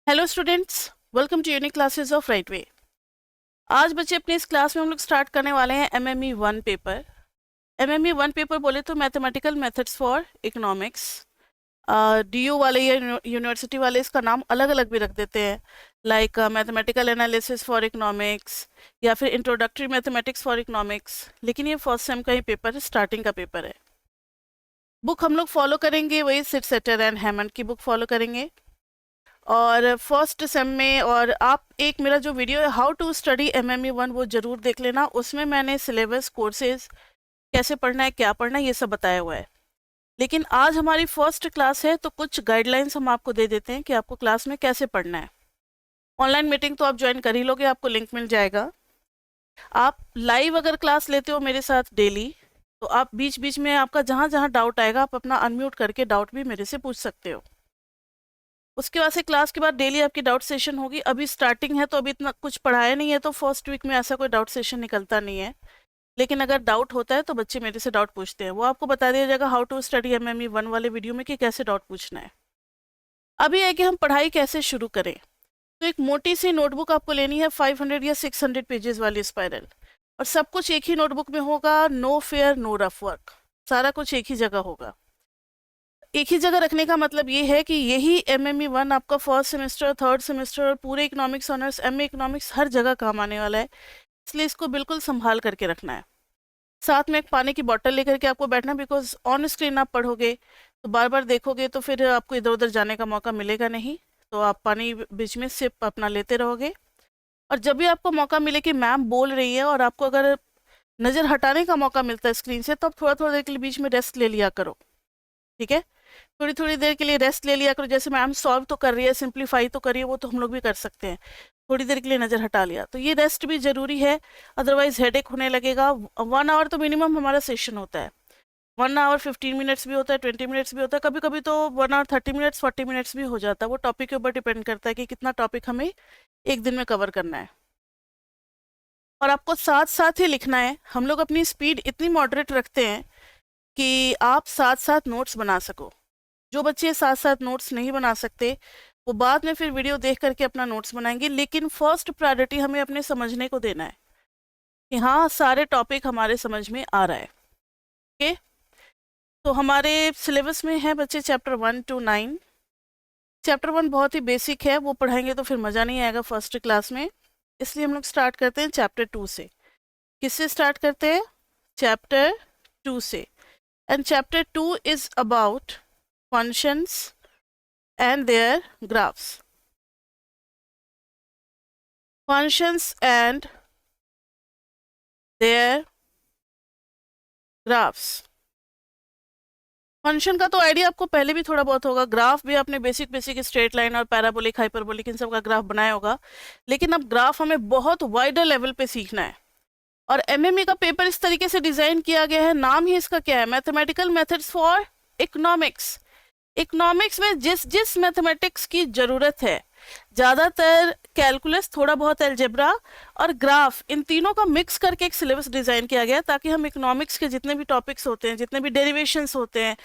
Hello students, welcome to unique classes of right way. आज बच्चे अपने इस क्लास में हम लोग स्टार्ट करने वाले हैं एमएमई 1 पेपर। एमएमई 1 पेपर बोले तो mathematical methods for economics. DU वाले या यूनिवर्सिटी वाले इसका नाम अलग अलग भी रख देते हैं, like mathematical analysis for economics या फिर इंट्रोडक्टरी मैथमेटिक्स फॉर इकोनॉमिक्स। लेकिन ये फर्स्ट सेम का ही पेपर है, स्टार्टिंग का पेपर है। बुक हम लोग फॉलो करेंगे वही सिट सेटर एंड हैमंड की बुक फॉलो करेंगे। और फर्स्ट सेम में, और आप एक मेरा जो वीडियो है हाउ टू स्टडी एमएमई 1 वो ज़रूर देख लेना। उसमें मैंने सिलेबस, कोर्सेज, कैसे पढ़ना है, क्या पढ़ना है, ये सब बताया हुआ है। लेकिन आज हमारी फर्स्ट क्लास है तो कुछ गाइडलाइंस हम आपको दे देते हैं कि आपको क्लास में कैसे पढ़ना है। ऑनलाइन मीटिंग तो आप ज्वाइन कर ही लोगे, आपको लिंक मिल जाएगा। आप लाइव अगर क्लास लेते हो मेरे साथ डेली, तो आप बीच बीच में आपका जहाँ जहाँ डाउट आएगा आप अपना अनम्यूट करके डाउट भी मेरे से पूछ सकते हो। उसके बाद से क्लास के बाद डेली आपकी डाउट सेशन होगी। अभी स्टार्टिंग है तो अभी इतना कुछ पढ़ाया नहीं है, तो फर्स्ट वीक में ऐसा कोई डाउट सेशन निकलता नहीं है। लेकिन अगर डाउट होता है तो बच्चे मेरे से डाउट पूछते हैं, वो आपको बता दिया जाएगा हाउ टू स्टडी एमएमई 1 वाले वीडियो में कि कैसे डाउट पूछना है। अभी है कि हम पढ़ाई कैसे शुरू करें। तो एक मोटी सी नोटबुक आपको लेनी है, 500 या 600 पेजेस वाली स्पाइरल, और सब कुछ एक ही नोटबुक में होगा। No fair no rough work, सारा कुछ एक ही जगह होगा। एक ही जगह रखने का मतलब ये है कि यही एमएमई 1 आपका फर्स्ट सेमेस्टर, थर्ड सेमेस्टर और पूरे इकोनॉमिक्स ऑनर्स, एमए इकोनॉमिक्स हर जगह काम आने वाला है। इसलिए इसको बिल्कुल संभाल करके रखना है। साथ में एक पानी की बोतल लेकर के आपको बैठना, बिकॉज ऑन स्क्रीन आप पढ़ोगे तो बार बार देखोगे तो फिर आपको इधर उधर जाने का मौका मिलेगा नहीं। तो आप पानी बीच में सिप अपना लेते रहोगे, और जब भी आपको मौका मिले कि मैम बोल रही है और आपको अगर नज़र हटाने का मौका मिलता है स्क्रीन से, तो आप थोड़ा थोड़ा देर के लिए बीच में रेस्ट ले लिया करो। ठीक है, थोड़ी थोड़ी देर के लिए रेस्ट ले लिया करो। जैसे मैम सॉल्व तो कर रही है, सिंप्लीफाई तो कर रही है, वो तो हम लोग भी कर सकते हैं। थोड़ी देर के लिए नज़र हटा लिया, तो ये रेस्ट भी ज़रूरी है, अदरवाइज हेडेक होने लगेगा। 1 आवर तो मिनिमम हमारा सेशन होता है। 1 आवर 15 मिनट्स भी होता है, 20 मिनट्स भी होता है, कभी कभी तो 1 आवर 30 मिनट्स 40 मिनट्स भी हो जाता है। वो टॉपिक के ऊपर डिपेंड करता है कि कितना टॉपिक हमें एक दिन में कवर करना है। और आपको साथ साथ ही लिखना है। हम लोग अपनी स्पीड इतनी मॉडरेट रखते हैं कि आप साथ साथ नोट्स बना सको। जो बच्चे साथ साथ नोट्स नहीं बना सकते वो बाद में फिर वीडियो देख करके अपना नोट्स बनाएंगे, लेकिन फर्स्ट प्रायोरिटी हमें अपने समझने को देना है कि हाँ सारे टॉपिक हमारे समझ में आ रहा है। ओके, तो हमारे सिलेबस में है बच्चे चैप्टर 1 to 9। चैप्टर 1 बहुत ही बेसिक है, वो पढ़ाएंगे तो फिर मज़ा नहीं आएगा फर्स्ट क्लास में। इसलिए हम लोग स्टार्ट करते हैं चैप्टर 2 से। किससे स्टार्ट करते हैं? चैप्टर 2 से। And chapter 2 is about functions and their graphs. Functions and their graphs. Function का तो आइडिया आपको पहले भी थोड़ा बहुत होगा, ग्राफ भी आपने बेसिक बेसिक स्ट्रेट लाइन और पैराबोलिक, हाइपरबोलिक, इन सब का ग्राफ बनाया होगा। लेकिन अब ग्राफ हमें बहुत वाइडर लेवल पे सीखना है। और एमएमई का पेपर इस तरीके से डिजाइन किया गया है, नाम ही इसका क्या है, mathematical methods for economics. Economics में जिस जिस मैथमेटिक्स की ज़रूरत है, ज़्यादातर कैलकुलस, थोड़ा बहुत अलजेब्रा और ग्राफ, इन तीनों का मिक्स करके एक सिलेबस डिज़ाइन किया गया है, ताकि हम इकोनॉमिक्स के जितने भी टॉपिक्स होते हैं, जितने भी डेरिवेशंस होते हैं,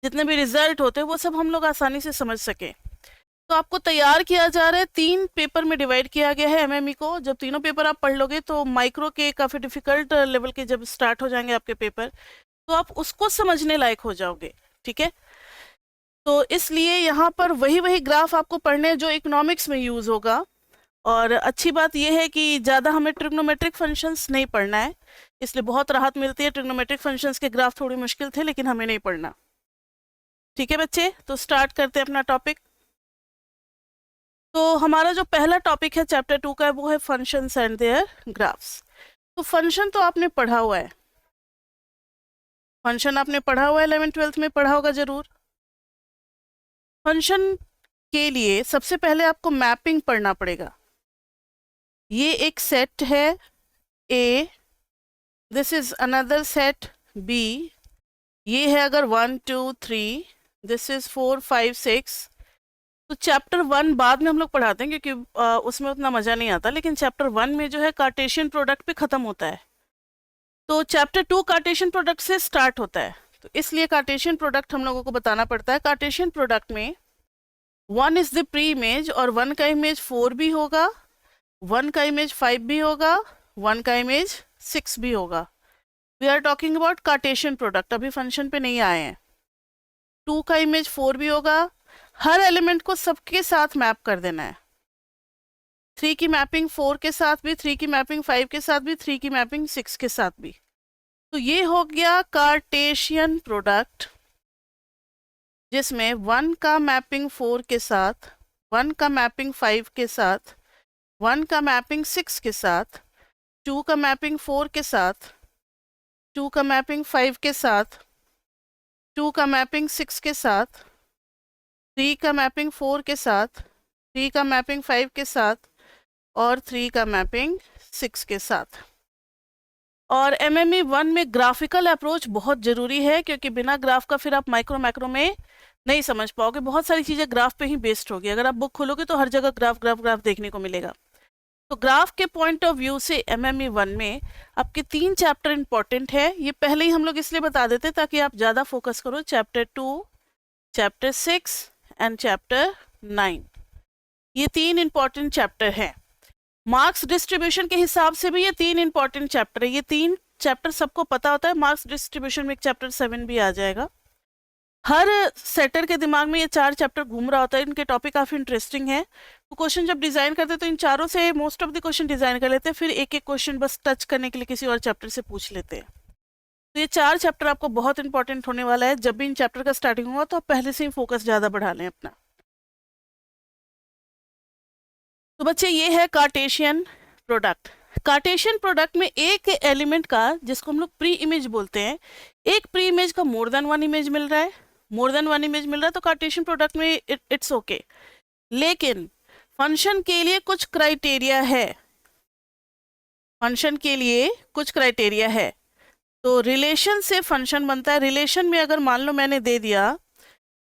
जितने भी रिजल्ट होते हैं, वो सब हम लोग आसानी से समझ सकें। तो आपको तैयार किया जा रहा है, 3 पेपर में डिवाइड किया गया है एमएमई को। जब तीनों पेपर आप पढ़ लोगे तो माइक्रो के काफ़ी डिफिकल्ट लेवल के जब स्टार्ट हो जाएंगे आपके पेपर, तो आप उसको समझने लायक हो जाओगे। ठीक है, तो इसलिए यहाँ पर वही वही ग्राफ आपको पढ़ने जो इकोनॉमिक्स में यूज़ होगा। और अच्छी बात यह है कि ज़्यादा हमें ट्रिग्नोमेट्रिक फंक्शंस नहीं पढ़ना है, इसलिए बहुत राहत मिलती है। ट्रिग्नोमेट्रिक फंक्शंस के ग्राफ थोड़ी मुश्किल थे, लेकिन हमें नहीं पढ़ना। ठीक है बच्चे, तो स्टार्ट करते हैं अपना टॉपिक। तो हमारा जो पहला टॉपिक है चैप्टर 2 का, वो है फंक्शंस एंड देयर ग्राफ्स। तो फंक्शन तो आपने पढ़ा हुआ है, फंक्शन आपने पढ़ा हुआ है, 11th-12th में पढ़ा होगा ज़रूर। फंक्शन के लिए सबसे पहले आपको मैपिंग पढ़ना पड़ेगा। ये एक सेट है A, this is another set B, ये है अगर 1 2 3, दिस इज 4 5 6। तो चैप्टर 1 बाद में हम लोग पढ़ाते हैं, क्योंकि उसमें उतना मज़ा नहीं आता। लेकिन चैप्टर 1 में जो है कार्टेशियन प्रोडक्ट पे ख़त्म होता है, तो चैप्टर 2 कार्टेशियन प्रोडक्ट से स्टार्ट होता है। तो इसलिए कार्टेशियन प्रोडक्ट हम लोगों को बताना पड़ता है। कार्टेशियन प्रोडक्ट में 1 इज द प्री इमेज और 1 का इमेज 4 भी होगा, 1 का इमेज 5 भी होगा, 1 का इमेज 6 भी होगा। We are talking about Cartesian product, अभी फंक्शन पे नहीं आए हैं। 2 का इमेज 4 भी होगा, हर एलिमेंट को सबके साथ मैप कर देना है। 3 की मैपिंग 4 के साथ भी, 3 की मैपिंग 5 के साथ भी, 3 की मैपिंग 6 के साथ भी। तो ये हो गया कार्टेशियन प्रोडक्ट, जिसमें 1 का मैपिंग 4 के साथ, 1 का मैपिंग 5 के साथ, 1 का मैपिंग 6 के साथ, 2 का मैपिंग 4 के साथ, 2 का मैपिंग 5 के साथ, 2 का मैपिंग 6 के साथ, 3 का मैपिंग 4 के साथ, 3 का मैपिंग 5 के साथ और 3 का मैपिंग 6 के साथ। और MME 1 में ग्राफिकल अप्रोच बहुत ज़रूरी है, क्योंकि बिना ग्राफ का फिर आप माइक्रो मैक्रो में नहीं समझ पाओगे। बहुत सारी चीज़ें ग्राफ पे ही बेस्ड होगी। अगर आप बुक खोलोगे तो हर जगह ग्राफ ग्राफ ग्राफ देखने को मिलेगा। तो ग्राफ के पॉइंट ऑफ व्यू से MME 1 में आपके 3 चैप्टर इंपॉर्टेंट है। ये पहले ही हम लोग इसलिए बता देते ताकि आप ज़्यादा फोकस करो। चैप्टर 2, चैप्टर 6 एंड चैप्टर 9, ये 3 इंपॉर्टेंट चैप्टर हैं। मार्क्स डिस्ट्रीब्यूशन के हिसाब से भी ये 3 इंपॉर्टेंट चैप्टर है। ये 3 चैप्टर सबको पता होता है। मार्क्स डिस्ट्रीब्यूशन में एक चैप्टर 7 भी आ जाएगा। हर सेटर के दिमाग में ये 4 चैप्टर घूम रहा होता है। इनके टॉपिक काफ़ी इंटरेस्टिंग है। तो क्वेश्चन जब डिज़ाइन करते हैं तो इन चारों से most of the question design कर लेते हैं, फिर एक एक क्वेश्चन बस टच करने के लिए किसी और चैप्टर से पूछ लेते हैं। तो ये 4 चैप्टर आपको बहुत इंपॉर्टेंट होने वाला है। जब भी इन चैप्टर का स्टार्टिंग होगा तो आप पहले से ही फोकस ज़्यादा बढ़ा लें अपना। तो बच्चे ये है कार्टेशियन प्रोडक्ट। कार्टेशियन प्रोडक्ट में एक एलिमेंट का, जिसको हम लोग प्री इमेज बोलते हैं, एक प्री इमेज का मोर देन 1 इमेज मिल रहा है, मोर देन 1 इमेज मिल रहा है, तो कार्टेशियन प्रोडक्ट में इट्स ओके। लेकिन फंक्शन के लिए कुछ क्राइटेरिया है, फंक्शन के लिए कुछ क्राइटेरिया है। तो रिलेशन से फंक्शन बनता है। रिलेशन में अगर मान लो मैंने दे दिया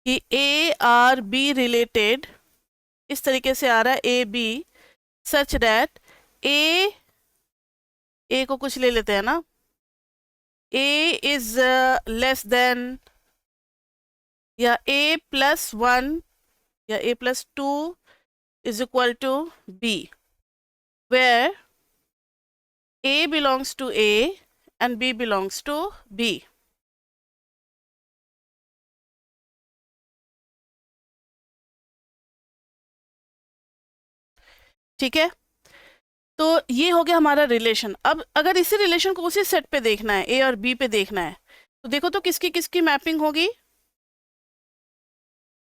कि ए आर बी रिलेटेड, इस तरीके से आ रहा है ए बी, सच दैट ए को कुछ ले लेते हैं ना, ए इज लेस देन या ए प्लस 1 या ए plus 2 is equal to B, where A belongs to A and B belongs to B. ठीक है, तो ये हो गया हमारा रिलेशन। अब अगर इसी रिलेशन को उसी सेट पे देखना है, ए और बी पे देखना है, तो देखो तो किसकी किसकी मैपिंग होगी।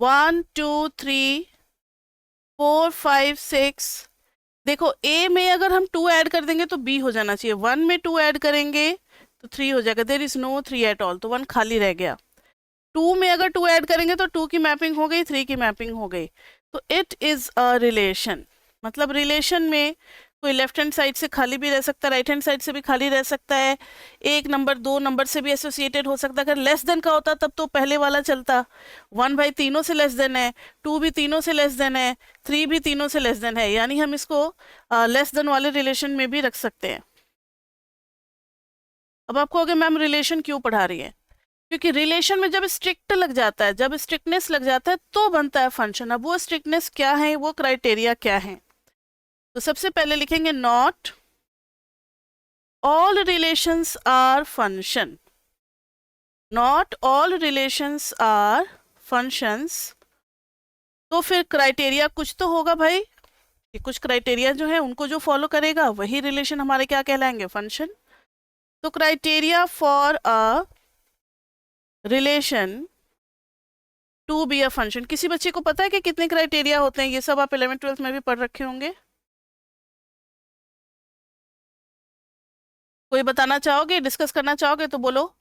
1 2 3 4 5 6। देखो ए में अगर हम 2 ऐड कर देंगे तो बी हो जाना चाहिए। 1 में 2 ऐड करेंगे तो 3 हो जाएगा। There is no 3 at all, तो 1 खाली रह गया। 2 में अगर 2 ऐड करेंगे तो 2 की मैपिंग हो गई, 3 की मैपिंग हो गई। तो इट इज अ रिलेशन। मतलब रिलेशन में कोई लेफ्ट हैंड साइड से खाली भी रह सकता है, राइट हैंड साइड से भी खाली रह सकता है, एक नंबर 2 नंबर से भी एसोसिएटेड हो सकता है। अगर लेस देन का होता तब तो पहले वाला चलता। 1 भाई तीनों से लेस देन है, 2 भी तीनों से लेस देन है, 3 भी तीनों से लेस देन है, यानी हम इसको लेस देन वाले रिलेशन में भी रख सकते हैं। अब आप कहोगे मैम रिलेशन क्यों पढ़ा रही है? क्योंकि रिलेशन में जब स्ट्रिक्ट लग जाता है, जब स्ट्रिक्टनेस लग जाता है तो बनता है फंक्शन। अब वो स्ट्रिक्टनेस क्या है, वो क्राइटेरिया क्या है? तो सबसे पहले लिखेंगे not all relations are function. Not all relations are functions. तो फिर क्राइटेरिया कुछ तो होगा भाई, कि कुछ क्राइटेरिया जो है उनको जो फॉलो करेगा वही रिलेशन हमारे क्या कहलाएंगे, फंक्शन। तो criteria for a relation to be a function. किसी बच्चे को पता है कि कितने क्राइटेरिया होते हैं? ये सब आप 11th 12th में भी पढ़ रखे होंगे। कोई बताना चाहोगे, डिस्कस करना चाहोगे तो बोलो।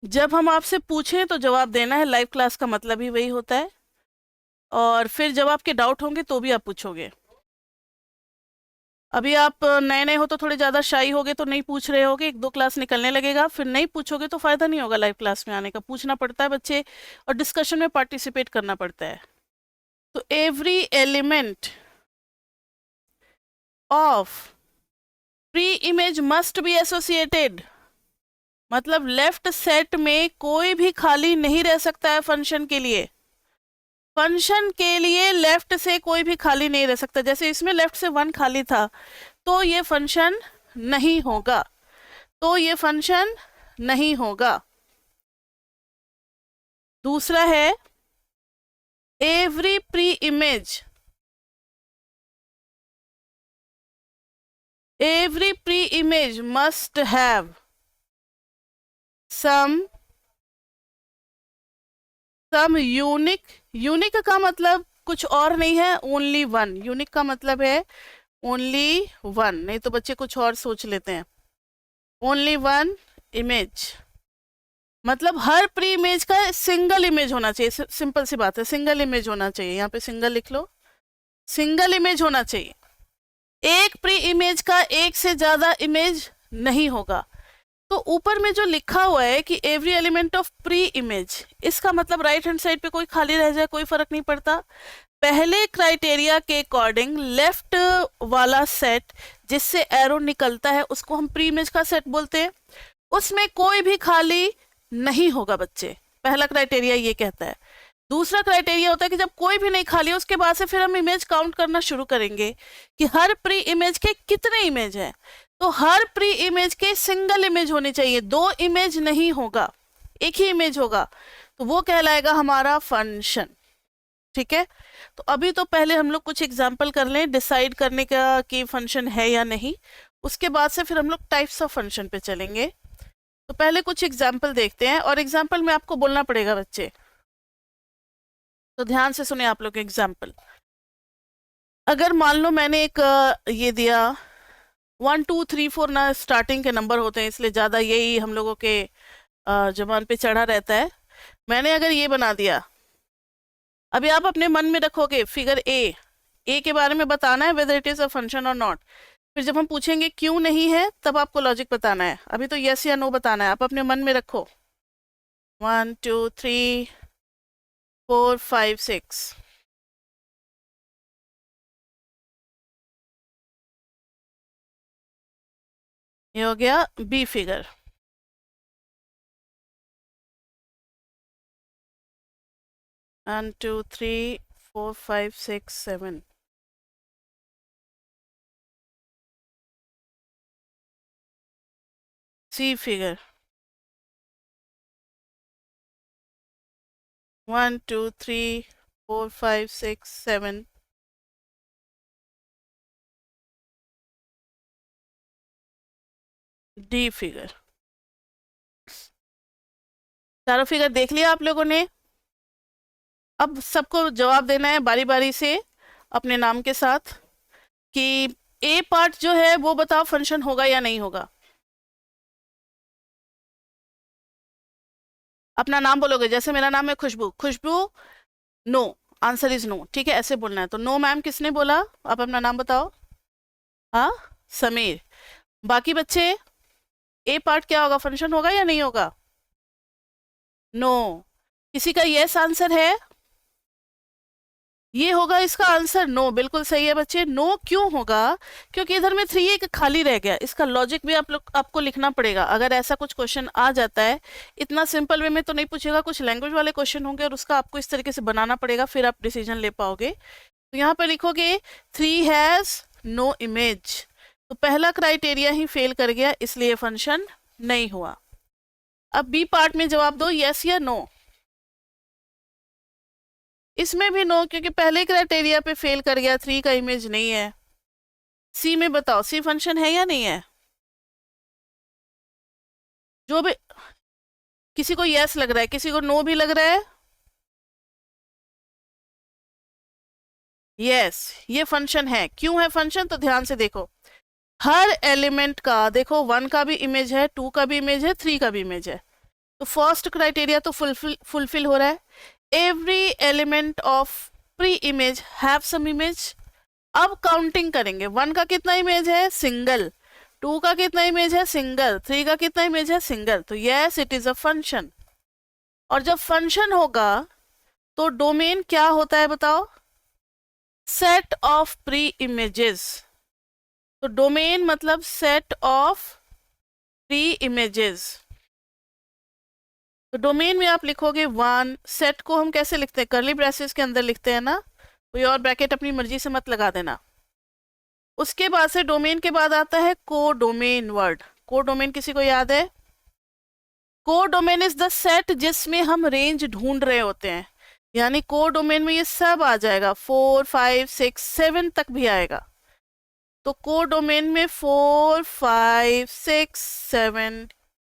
जब हम आपसे पूछें तो जवाब देना है, लाइव क्लास का मतलब ही वही होता है। और फिर जब आपके डाउट होंगे तो भी आप पूछोगे। अभी आप नए नए हो तो थोड़े ज़्यादा शाई होगे तो नहीं पूछ रहे होगे, 1 2 क्लास निकलने लगेगा, फिर नहीं पूछोगे तो फ़ायदा नहीं होगा लाइव क्लास में आने का। पूछना पड़ता है बच्चे, और डिस्कशन में पार्टिसिपेट करना पड़ता है। तो every element of pre image must be associated. मतलब लेफ्ट सेट में कोई भी खाली नहीं रह सकता है फंक्शन के लिए। फंक्शन के लिए लेफ्ट से कोई भी खाली नहीं रह सकता। जैसे इसमें लेफ्ट से 1 खाली था तो ये फंक्शन नहीं होगा, तो ये फंक्शन नहीं होगा। दूसरा है every pre image, every pre-image must have some unique का मतलब कुछ और नहीं है, ओनली वन। यूनिक का मतलब है ओनली वन, नहीं तो बच्चे कुछ और सोच लेते हैं। ओनली वन इमेज मतलब हर प्री इमेज का सिंगल इमेज होना चाहिए। सिंपल सी बात है, सिंगल इमेज होना चाहिए। यहाँ पे सिंगल लिख लो, सिंगल इमेज होना चाहिए। एक प्री इमेज का एक से ज्यादा इमेज नहीं होगा। तो ऊपर में जो लिखा हुआ है कि every element of pre image, इसका मतलब राइट हैंड साइड पे कोई खाली रह जाए कोई फर्क नहीं पड़ता। पहले क्राइटेरिया के अकॉर्डिंग लेफ्ट वाला सेट जिससे एरो निकलता है उसको हम प्री इमेज का सेट बोलते हैं, उसमें कोई भी खाली नहीं होगा बच्चे। पहला क्राइटेरिया ये कहता है। दूसरा क्राइटेरिया होता है कि जब कोई भी नहीं खाली है उसके बाद से फिर हम इमेज काउंट करना शुरू करेंगे कि हर प्री इमेज के कितने इमेज है। तो हर प्री इमेज के सिंगल इमेज होनी चाहिए, 2 इमेज नहीं होगा, एक ही इमेज होगा, तो वो कहलाएगा हमारा फंक्शन। ठीक है, तो अभी तो पहले हम लोग कुछ एग्जाम्पल कर लें डिसाइड करने का कि फंक्शन है या नहीं, उसके बाद से फिर हम लोग टाइप्स ऑफ फंक्शन पे चलेंगे। तो पहले कुछ एग्जाम्पल देखते हैं, और एग्जाम्पल में आपको बोलना पड़ेगा बच्चे, तो ध्यान से सुने आप लोग एग्जाम्पल। अगर मान लो मैंने एक ये दिया 1 2 3 4 ना स्टार्टिंग के नंबर होते हैं इसलिए ज़्यादा यही हम लोगों के जबान पे चढ़ा रहता है। मैंने अगर ये बना दिया, अभी आप अपने मन में रखोगे फिगर ए के बारे में बताना है whether it is a function और नॉट। फिर जब हम पूछेंगे क्यों नहीं है तब आपको लॉजिक बताना है। अभी तो यस या नो बताना है, आप अपने मन में रखो। 1 2 3 4 5 6। ये हो गया B figure. One two three four five six seven. C figure 1 2 3 4 5 6 7। D figure. चारों फिगर देख लिया आप लोगों ने। अब सबको जवाब देना है बारी बारी से अपने नाम के साथ कि ए पार्ट जो है वो बताओ फंक्शन होगा या नहीं होगा। अपना नाम बोलोगे, जैसे मेरा नाम है खुशबू। खुशबू नो, आंसर इज नो। ठीक है, ऐसे बोलना है। तो नो मैम किसने बोला, आप अपना नाम बताओ। हाँ, समीर। बाकी बच्चे ए पार्ट क्या होगा, फंक्शन होगा या नहीं होगा। नो। किसी का यस आंसर है, ये होगा इसका आंसर नो। बिल्कुल सही है बच्चे। नो क्यों होगा, क्योंकि इधर में 3 एक खाली रह गया। इसका लॉजिक भी आप लोग आपको लिखना पड़ेगा अगर ऐसा कुछ क्वेश्चन आ जाता है। इतना सिंपल वे में तो नहीं पूछेगा, कुछ लैंग्वेज वाले क्वेश्चन होंगे और उसका आपको इस तरीके से बनाना पड़ेगा, फिर आप डिसीजन ले पाओगे। तो यहाँ पर लिखोगे 3 हैज नो इमेज, तो पहला क्राइटेरिया ही फेल कर गया, इसलिए फंक्शन नहीं हुआ। अब बी पार्ट में जवाब दो, यस या नो। इसमें भी नो, क्योंकि पहले क्राइटेरिया पे फेल कर गया, 3 का इमेज नहीं है। सी में बताओ, सी फंक्शन है या नहीं है। जो भी, किसी को यस लग रहा है, किसी को नो भी लग रहा है। यस, ये फंक्शन है। क्यों है फंक्शन, तो ध्यान से देखो। हर एलिमेंट का देखो, 1 का भी इमेज है, 2 का भी इमेज है, 3 का भी इमेज है। तो फर्स्ट क्राइटेरिया तो फुलफिल हो रहा है। Every element of pre image have some image. अब काउंटिंग करेंगे, 1 का कितना इमेज है, सिंगल। 2 का कितना इमेज है, सिंगल। 3 का कितना इमेज है, सिंगल। तो yes, it is a function. और जब फंक्शन होगा तो डोमेन क्या होता है बताओ, सेट ऑफ प्री इमेजेस। तो डोमेन मतलब सेट ऑफ प्री इमेजेस। तो डोमेन में आप लिखोगे 1, सेट को हम कैसे लिखते हैं, कर्ली ब्रेसेस के अंदर लिखते हैं ना, कोई और ब्रैकेट अपनी मर्जी से मत लगा देना। उसके बाद से डोमेन के बाद आता है को डोमेन वर्ड। को डोमेन किसी को याद है? को डोमेन इज द सेट जिसमें हम रेंज ढूंढ रहे होते हैं, यानी को डोमेन में ये सब आ जाएगा, 4, 5, 6, 7 तक भी आएगा। तो को डोमेन में 4, 5, 6, 7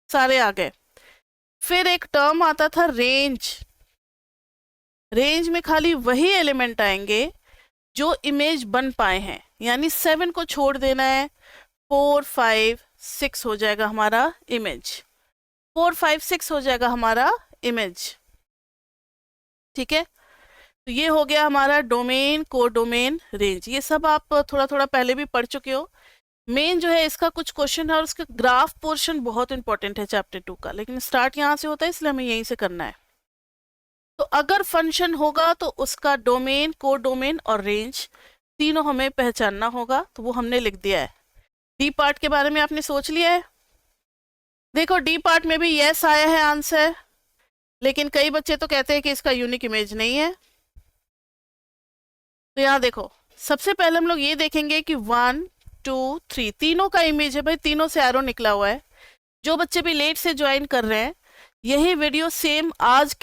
सारे आ गए। फिर एक टर्म आता था रेंज। रेंज में खाली वही एलिमेंट आएंगे जो इमेज बन पाए हैं, यानी 7 को छोड़ देना है, 4, 5, 6 हो जाएगा हमारा इमेज, 4, 5, 6 हो जाएगा हमारा इमेज। ठीक है, तो ये हो गया हमारा डोमेन, को डोमेन, रेंज। ये सब आप थोड़ा थोड़ा पहले भी पढ़ चुके हो। मेन जो है इसका कुछ क्वेश्चन है और उसका ग्राफ पोर्शन बहुत इंपॉर्टेंट है चैप्टर 2 का, लेकिन स्टार्ट यहाँ से होता है इसलिए हमें यहीं से करना है। तो अगर फंक्शन होगा तो उसका डोमेन, को डोमेन और रेंज तीनों हमें पहचानना होगा, तो वो हमने लिख दिया है। डी पार्ट के बारे में आपने सोच लिया है? देखो डी पार्ट में भी यस आया है आंसर, लेकिन कई बच्चे तो कहते हैं कि इसका यूनिक इमेज नहीं है। तो यहाँ देखो, सबसे पहले हम लोग ये देखेंगे कि 1, 2, 3 तीनों का इमेज है भाई, तीनों से एरो निकला हुआ है। जो बच्चे भी लेट से ज्वाइन कर रहे हैं, यही वीडियो सेम आज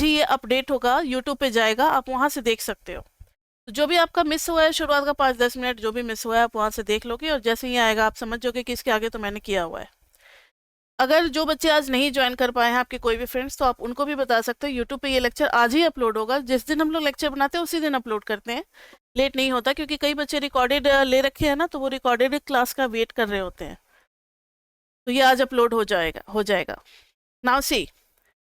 ही ये अपडेट होगा, यूट्यूब पे जाएगा, आप वहां से देख सकते हो। तो जो भी आपका मिस हुआ है शुरुआत का 5-10 मिनट जो भी मिस हुआ है आप वहां से देख लोगे, और जैसे ही आएगा आप समझ जाओगे कि इसके आगे तो मैंने किया हुआ है। अगर जो बच्चे आज नहीं ज्वाइन कर पाए हैं आपके कोई भी फ्रेंड्स, तो आप उनको भी बता सकते हो, यूट्यूब पे ये लेक्चर आज ही अपलोड होगा। जिस दिन हम लोग लेक्चर बनाते हैं उसी दिन अपलोड करते हैं, लेट नहीं होता, क्योंकि कई बच्चे रिकॉर्डेड ले रखे हैं ना, तो वो रिकॉर्डेड क्लास का वेट कर रहे होते हैं। तो ये आज अपलोड हो जाएगा। नाउ सी,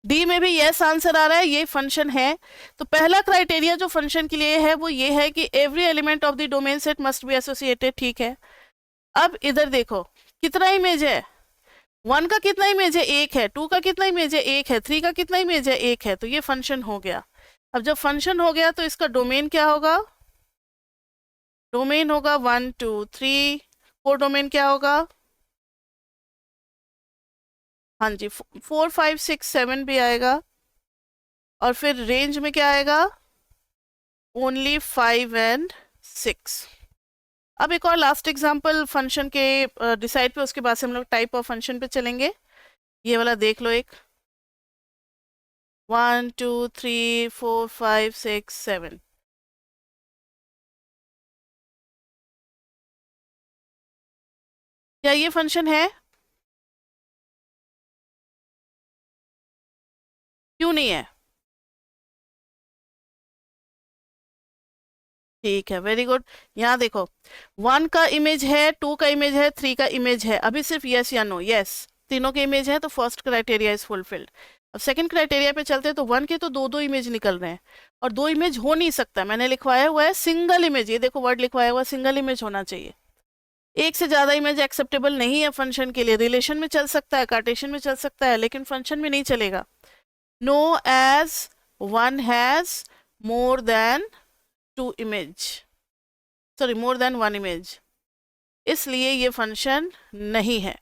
डी में भी यस आंसर आ रहा है, ये फंक्शन है। तो पहला क्राइटेरिया जो फंक्शन के लिए है वो ये है कि every element of the domain set must be associated. ठीक है, अब इधर देखो कितना इमेज है, 1 का कितना इमेज है, 1 है, 2 का कितना इमेज है, 1 है, 3 का कितना इमेज है, 1 है। तो ये फंक्शन हो गया। अब जब फंक्शन हो गया तो इसका डोमेन क्या होगा? डोमेन होगा 1, 2, 3। को डोमेन क्या होगा? हाँ जी, 4, 5, 6, 7 भी आएगा। और फिर रेंज में क्या आएगा? Only 5 and 6। अब एक और लास्ट एग्जांपल फंक्शन के डिसाइड पे, उसके बाद से हम लोग टाइप ऑफ फंक्शन पे चलेंगे। ये वाला देख लो, एक 1, 2, 3, 4, 5, 6, 7। क्या ये फंक्शन है? क्यों नहीं है? ठीक है, वेरी गुड। यहाँ देखो 1 का इमेज है, 2 का इमेज है, 3 का इमेज है। अभी सिर्फ यस या नो, यस तीनों के इमेज है, तो फर्स्ट क्राइटेरिया इज फुलफिल्ड। अब सेकंड क्राइटेरिया पे चलते हैं, तो 1 के तो दो दो इमेज निकल रहे हैं, और 2 इमेज हो नहीं सकता, मैंने लिखवाया हुआ है सिंगल इमेज। ये देखो वर्ड लिखवाया हुआ है, सिंगल इमेज होना चाहिए। एक से ज्यादा इमेज एक्सेप्टेबल नहीं है फंक्शन के लिए। रिलेशन में चल सकता है, कार्टेशियन में चल सकता है, लेकिन फंक्शन में नहीं चलेगा। No as 1 has more than 2 image, sorry more than 1 image, इसलिए ये फंक्शन नहीं है।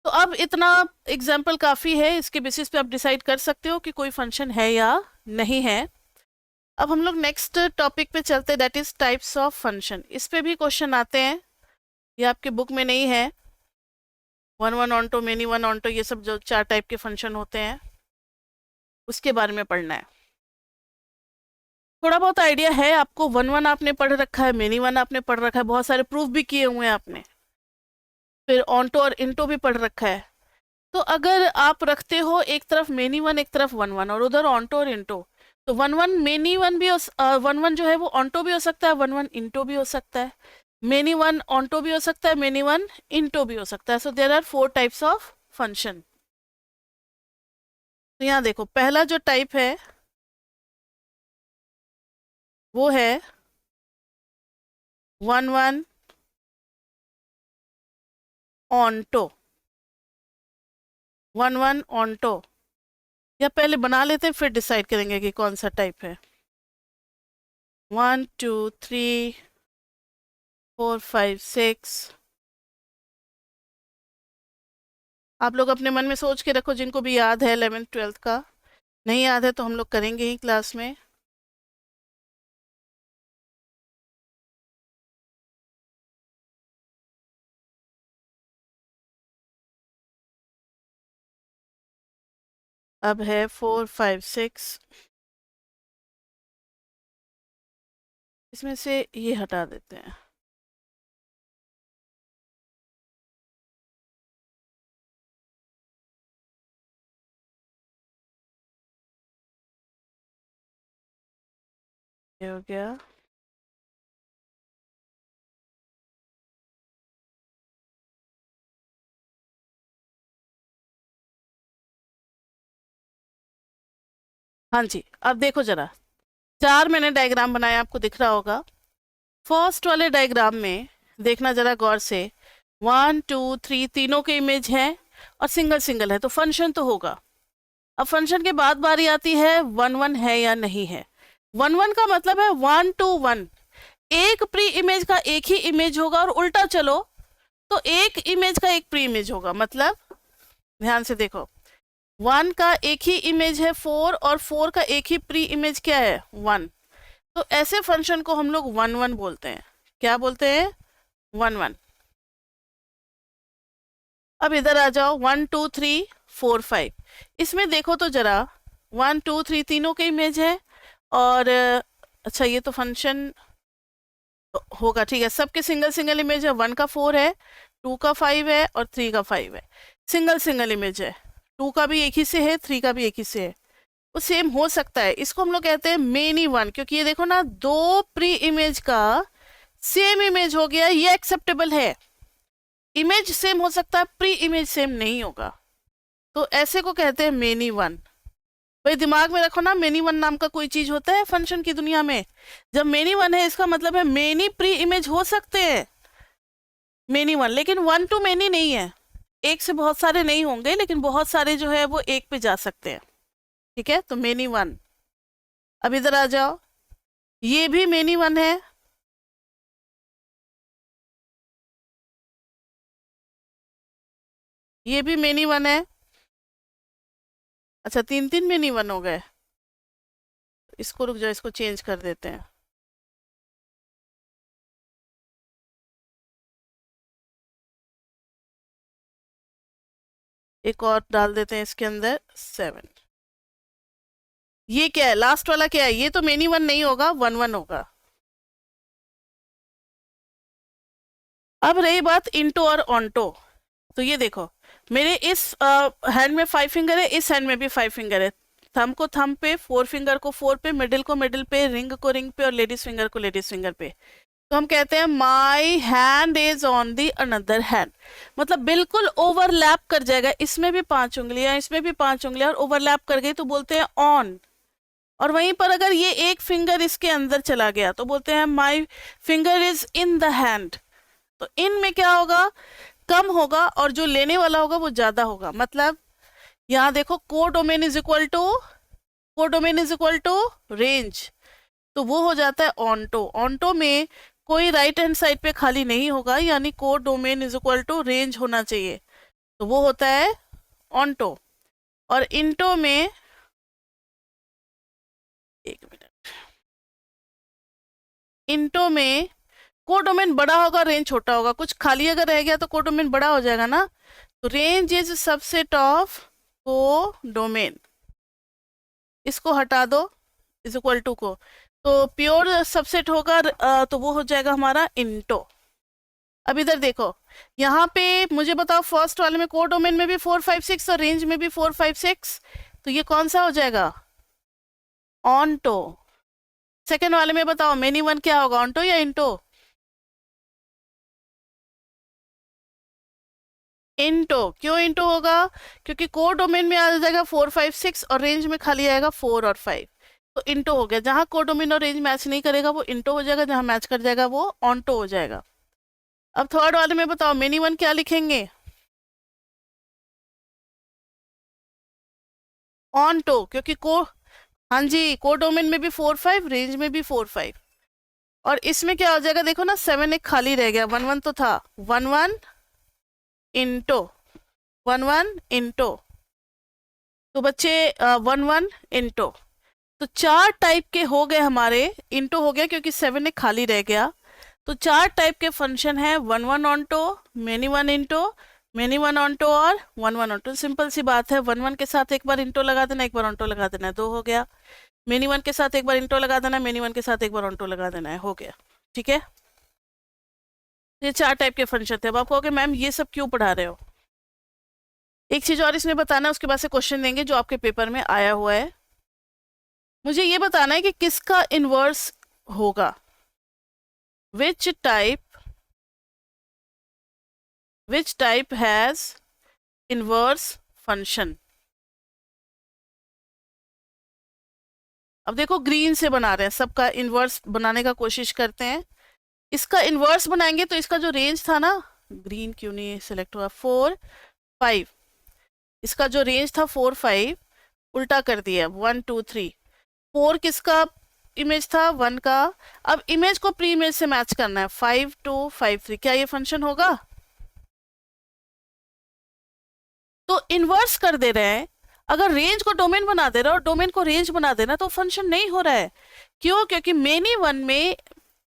तो अब इतना एग्जाम्पल काफ़ी है, इसके बेसिस पे आप डिसाइड कर सकते हो कि कोई फंक्शन है या नहीं है। अब हम लोग नेक्स्ट टॉपिक पे चलते हैं, that is types of function. इस पे भी क्वेश्चन आते हैं, ये आपके बुक में नहीं है। 1, 1 ऑन्टो, मेनी 1 ऑन्टो, ये सब जो 4 टाइप के फंक्शन होते हैं उसके बारे में पढ़ना है। थोड़ा बहुत आइडिया है आपको, 1, 1 आपने पढ़ रखा है, मेनी 1 आपने पढ़ रखा है, बहुत सारे प्रूफ भी किए हुए हैं आपने, फिर ऑन्टो और इंटो भी पढ़ रखा है। तो अगर आप रखते हो एक तरफ मेनी 1 एक तरफ 1, 1 और उधर ऑन्टो और इंटो, तो 1, 1 मेनी 1 भी 1, 1 जो है वो ऑन्टो भी हो सकता है, 1, 1 इंटो भी हो सकता है, मेनी 1 ऑन्टो भी हो सकता है, मेनी 1 इंटो भी हो सकता है। So there are 4 types of function. तो यहाँ देखो पहला जो टाइप है वो है 1, 1 ऑन्टो, 1, 1 ऑन्टो। या पहले बना लेते हैं फिर डिसाइड करेंगे कि कौन सा टाइप है। 1, 2, 3, 4, 5, 6, आप लोग अपने मन में सोच के रखो, जिनको भी याद है 11th 12th का, नहीं याद है तो हम लोग करेंगे ही क्लास में। अब है 4 5 6, इसमें से ये हटा देते हैं। ये हो गया। हाँ जी, अब देखो जरा, 4 मैंने डायग्राम बनाया, आपको दिख रहा होगा। फर्स्ट वाले डायग्राम में देखना जरा गौर से, 1 2 3 तीनों के इमेज हैं और सिंगल सिंगल है, तो फंक्शन तो होगा। अब फंक्शन के बाद बारी आती है 1 1 है या नहीं है। 1 1 का मतलब है 1 to 1, एक प्री इमेज का एक ही इमेज होगा, और उल्टा चलो तो एक इमेज का एक प्री इमेज होगा। मतलब ध्यान से देखो, 1 का एक ही इमेज है 4, और 4 का एक ही प्री इमेज क्या है 1। तो ऐसे फंक्शन को हम लोग 1 1 बोलते हैं। क्या बोलते हैं? 1 1। अब इधर आ जाओ, 1 2 3 4 5, इसमें देखो तो जरा, 1 2 3 तीनों के इमेज है, और अच्छा ये तो फंक्शन होगा, ठीक है, सबके सिंगल सिंगल इमेज है। 1 का 4 है, 2 का 5 है, और 3 का 5 है, सिंगल सिंगल इमेज है। 2 का भी एक ही से है, 3 का भी एक ही से है, वो सेम हो सकता है। इसको हम लोग कहते हैं मेनी वन, क्योंकि ये देखो ना, दो प्री इमेज का सेम इमेज हो गया, ये एक्सेप्टेबल है। इमेज सेम हो सकता है, प्री इमेज सेम नहीं होगा, तो ऐसे को कहते हैं मेनी वन। भाई दिमाग में रखो ना, मेनी वन नाम का कोई चीज होता है फंक्शन की दुनिया में। जब मेनी वन है, इसका मतलब है मेनी प्री इमेज हो सकते हैं, मेनी वन। लेकिन 1 to मेनी नहीं है, एक से बहुत सारे नहीं होंगे, लेकिन बहुत सारे जो है वो एक पे जा सकते हैं, ठीक है, तो मेनी वन। अब इधर आ जाओ, ये भी मेनी वन है, ये भी मेनी वन है। अच्छा, 3 3 मेनी वन हो गए, इसको रुक जाओ, इसको चेंज कर देते हैं। एक और डाल देते हैं इसके अंदर, 7। ये क्या है, लास्ट वाला क्या है? ये तो मेनी वन नहीं होगा, 1 1 होगा। अब रही बात इंटो और ऑन्टो, तो ये देखो, मेरे इस हैंड में 5 फिंगर है, इस हैंड में भी 5 फिंगर है। थंब को थंब पे, 4 फिंगर को 4 पे, मिडिल को मिडिल पे, रिंग को रिंग पे, और लेडीज फिंगर को लेडीज फिंगर पे। तो हम कहते हैं my hand is on the another hand, मतलब बिल्कुल ओवरलैप कर जाएगा, इसमें भी 5 उंगलियां, इसमें भी 5 उंगलियां, और ओवरलैप कर गई तो बोलते हैं ऑन। और वहीं पर अगर ये एक फिंगर इसके अंदर चला गया तो बोलते हैं my finger is in the hand. तो इन में क्या होगा, कम होगा, और जो लेने वाला होगा वो ज्यादा होगा। मतलब यहाँ देखो, codomain is equal to, codomain is equal to range, तो वो हो जाता है ऑन्टो। ऑन्टो में कोई राइट हैंड साइड पे खाली नहीं होगा, यानी codomain is equal to range होना चाहिए, तो वो होता है ऑन्टो। और इंटो में, एक मिनट, इंटो में कोडोमेन बड़ा होगा, रेंज छोटा होगा। कुछ खाली अगर रह गया तो कोडोमेन बड़ा हो जाएगा ना, तो range is subset of codomain, इसको हटा दो, इज इक्वल टू को, तो प्योर सबसेट होगा, तो वो हो जाएगा हमारा इंटो। अब इधर देखो, यहाँ पे मुझे बताओ, फर्स्ट वाले में कोडोमेन में भी 4 5 6 और रेंज में भी 4 5 6, तो ये कौन सा हो जाएगा? ऑन्टो। सेकेंड वाले में बताओ, मेनी वन क्या होगा, ऑन्टो या इंटो? इंटो। क्यों इंटो होगा? क्योंकि कोर डोमेन में आ जाएगा 4 5 6 और रेंज में खाली आएगा 4 और 5, तो इंटो हो गया। जहां कोर डोमेन और रेंज मैच नहीं करेगा वो इंटो हो जाएगा, जहां मैच कर जाएगा वो ऑन्टो हो जाएगा। अब थर्ड वाले में बताओ, मेनी वन क्या लिखेंगे? ऑन्टो, क्योंकि को, हाँ जी, कोर डोमेन में भी 4 5, रेंज में भी 4 5, और इसमें क्या हो जाएगा, देखो ना, 7 एक खाली रह गया, 1 1 तो था, 1 1 इंटो 1 इंटो, तो बच्चे 1 इंटो, तो 4 टाइप के हो गए हमारे, इंटो हो गया क्योंकि 7 एक खाली रह गया। तो 4 टाइप के फंक्शन है, 1 onto, many one into, many one onto और 1 ऑनटो। सिंपल सी बात है, 1 के साथ एक बार इंटो लगा देना, एक बार ऑनटो लगा देना है, 2 हो गया। मेनी वन के साथ एक बार इंटो लगा देना, मेनी वन के साथ एक बार ऑनटो लगा देना है, हो गया। ठीक है, ये 4 टाइप के फंक्शन थे। अब आप कहोगे मैम ये सब क्यों पढ़ा रहे हो? एक चीज और इसमें बताना है, उसके बाद से क्वेश्चन देंगे जो आपके पेपर में आया हुआ है। मुझे ये बताना है कि किसका इनवर्स होगा, which type has inverse function। अब देखो ग्रीन से बना रहे हैं, सबका इनवर्स बनाने का कोशिश करते हैं। इसका इनवर्स बनाएंगे तो इसका जो रेंज था ना, ग्रीन क्यों नहीं सिलेक्ट हुआ, 4 5, इसका जो रेंज था 4 5 उल्टा कर दिया, 1 2 3। 4 किसका इमेज था, 1 का। अब इमेज को प्री इमेज से मैच करना है, 5 2 5 3, क्या ये फंक्शन होगा? तो इन्वर्स कर दे रहे हैं। अगर रेंज को डोमेन बना दे रहा है और डोमेन को रेंज बना देना, तो फंक्शन नहीं हो रहा है। क्यों? क्योंकि मेनी वन में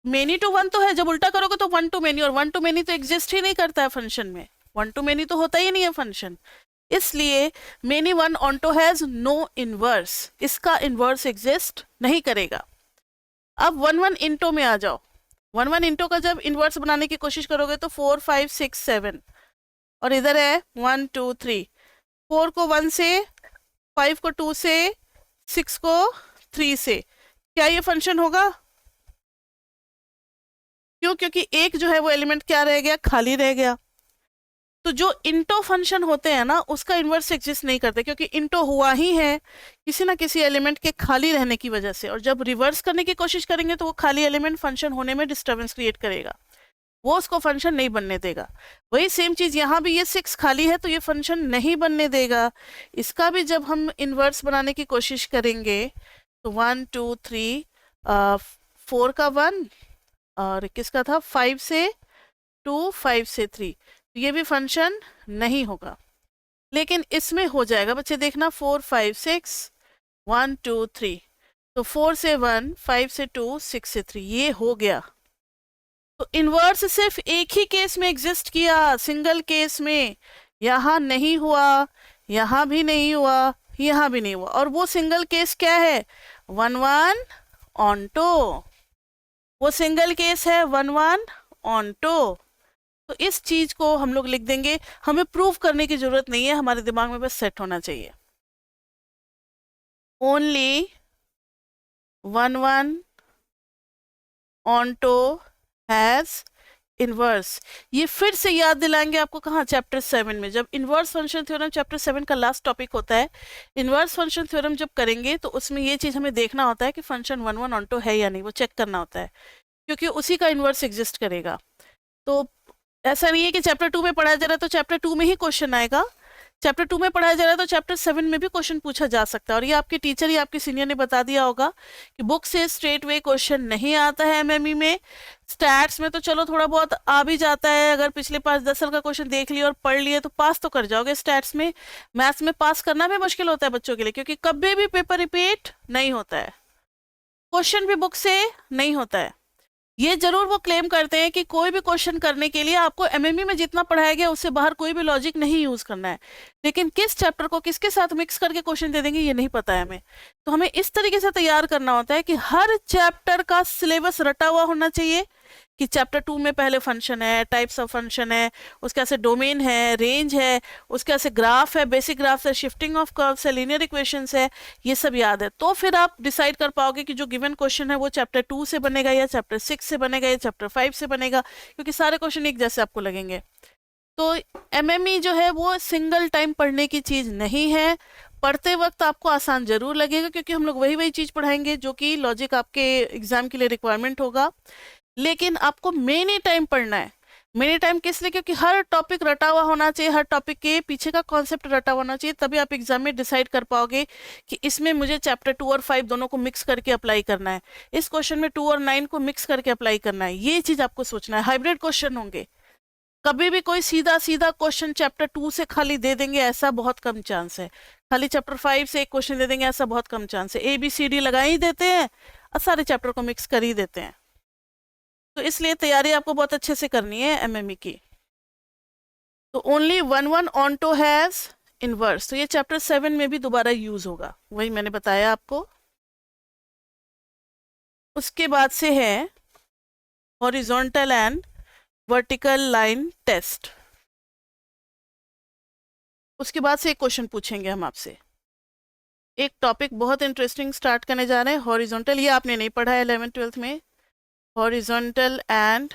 मेनी टू वन तो है, जब उल्टा करोगे तो 1 to मेनी, और 1 to मेनी तो एग्जिस्ट ही नहीं करता है फंक्शन में, 1 to मेनी तो होता ही नहीं है फंक्शन। इसलिए many one onto has no inverse, इसका इनवर्स एग्जिस्ट नहीं करेगा। अब 1 इंटो में आ जाओ, 1 इंटो का जब इनवर्स बनाने की कोशिश करोगे तो 4 5 6 7, और इधर है 1 2 3। 4 को 1 से, 5 को 2 से, 6 को 3 से, क्या ये फंक्शन होगा? क्यों? क्योंकि एक जो है वो एलिमेंट क्या रह गया, खाली रह गया। तो जो इंटो फंक्शन होते हैं ना, उसका इन्वर्स एग्जिस्ट नहीं करते, क्योंकि इंटो हुआ ही है किसी ना किसी एलिमेंट के खाली रहने की वजह से, और जब रिवर्स करने की कोशिश करेंगे तो वो खाली एलिमेंट फंक्शन होने में डिस्टर्बेंस क्रिएट करेगा, वो उसको फंक्शन नहीं बनने देगा। वही सेम चीज यहाँ भी, ये 6 खाली है तो ये फंक्शन नहीं बनने देगा। इसका भी जब हम इन्वर्स बनाने की कोशिश करेंगे तो 1 2 3, 4 का 1, और किसका था 5 से 2, 5 से 3, तो ये भी फंक्शन नहीं होगा। लेकिन इसमें हो जाएगा बच्चे, देखना 4 5 6 1 2 3, तो 4 से 1, 5 से 2, 6 से 3, ये हो गया। तो इनवर्स सिर्फ एक ही केस में एग्जिस्ट किया, सिंगल केस में, यहां नहीं हुआ, यहां भी नहीं हुआ, यहां भी नहीं हुआ। और वो सिंगल केस क्या है, 1 1 ऑनटो, वो सिंगल केस है 1 1 ऑनटो। तो इस चीज को हम लोग लिख देंगे, हमें प्रूव करने की जरूरत नहीं है, हमारे दिमाग में बस सेट होना चाहिए। Only 1 1 onto has inverse. ये फिर से याद दिलाएंगे आपको, कहाँ, चैप्टर 7 में, जब इनवर्स फंक्शन थ्योरम चैप्टर 7 का लास्ट टॉपिक होता है। इनवर्स फंक्शन थ्योरम जब करेंगे तो उसमें ये चीज हमें देखना होता है कि फंक्शन 1 1 ऑनटो है या नहीं, वो चेक करना होता है, क्योंकि उसी का इनवर्स एग्जिस्ट करेगा। तो ऐसा नहीं है कि चैप्टर 2 में पढ़ाया जा रहा है तो चैप्टर 2 में ही क्वेश्चन आएगा, चैप्टर 2 में पढ़ाया जा रहा है तो चैप्टर 7 में भी क्वेश्चन पूछा जा सकता है। और ये आपके टीचर या आपके सीनियर ने बता दिया होगा कि बुक से स्ट्रेट वे क्वेश्चन नहीं आता है एमएमई में। स्टैट्स में तो चलो थोड़ा बहुत आ भी जाता है, अगर पिछले 5-10 साल का क्वेश्चन देख लिया और पढ़ लिए तो पास तो कर जाओगे। स्टैट्स में, मैथ्स में पास करना भी मुश्किल होता है बच्चों के लिए, क्योंकि कभी भी पेपर रिपीट नहीं होता है, क्वेश्चन भी बुक से नहीं होता है। ये जरूर वो क्लेम करते हैं कि कोई भी क्वेश्चन करने के लिए आपको एमएमई में जितना पढ़ाया गया उससे बाहर कोई भी लॉजिक नहीं यूज करना है, लेकिन किस चैप्टर को किसके साथ मिक्स करके क्वेश्चन दे देंगे ये नहीं पता है हमें। तो हमें इस तरीके से तैयार करना होता है कि हर चैप्टर का सिलेबस रटा हुआ होना चाहिए, कि चैप्टर 2 में पहले फंक्शन है, टाइप्स ऑफ फंक्शन है, उसके ऐसे डोमेन है, रेंज है, उसके ऐसे ग्राफ है, बेसिक ग्राफ है, शिफ्टिंग ऑफ कर्व्स है, लीनियर इक्वेशंस है, ये सब याद है। तो फिर आप डिसाइड कर पाओगे कि जो गिवन क्वेश्चन है वो चैप्टर 2 से बनेगा या चैप्टर 6 से बनेगा या चैप्टर 5 से बनेगा, क्योंकि सारे क्वेश्चन एक जैसे आपको लगेंगे। तो एमएमई जो है वो सिंगल टाइम पढ़ने की चीज नहीं है। पढ़ते वक्त आपको आसान जरूर लगेगा, क्योंकि हम लोग वही चीज पढ़ाएंगे जो कि लॉजिक आपके एग्जाम के लिए रिक्वायरमेंट होगा, लेकिन आपको मेनी टाइम पढ़ना है। मेनी टाइम किस लिए? क्योंकि हर टॉपिक रटा हुआ होना चाहिए, हर टॉपिक के पीछे का कॉन्सेप्ट रटा हुआ होना चाहिए, तभी आप एग्जाम में डिसाइड कर पाओगे कि इसमें मुझे चैप्टर 2 और 5 दोनों को मिक्स करके अप्लाई करना है, इस क्वेश्चन में 2 और 9 को मिक्स करके अप्लाई करना है। ये चीज आपको सोचना है। हाइब्रिड क्वेश्चन होंगे, कभी भी कोई सीधा सीधा क्वेश्चन चैप्टर 2 से खाली दे देंगे ऐसा बहुत कम चांस है, खाली चैप्टर 5 से एक क्वेश्चन दे देंगे ऐसा बहुत कम चांस है। ABCD लगा ही देते हैं और सारे चैप्टर को मिक्स कर ही देते हैं। तो इसलिए तैयारी आपको बहुत अच्छे से करनी है MME की। तो only one onto has inverse, तो ये चैप्टर 7 में भी दोबारा यूज होगा, वही मैंने बताया आपको। उसके बाद से है horizontal and vertical line test. उसके बाद से एक क्वेश्चन पूछेंगे हम आपसे। एक टॉपिक बहुत इंटरेस्टिंग स्टार्ट करने जा रहे हैं, हॉरिजॉन्टल। ये आपने नहीं पढ़ा है 11th-12th में, horizontal and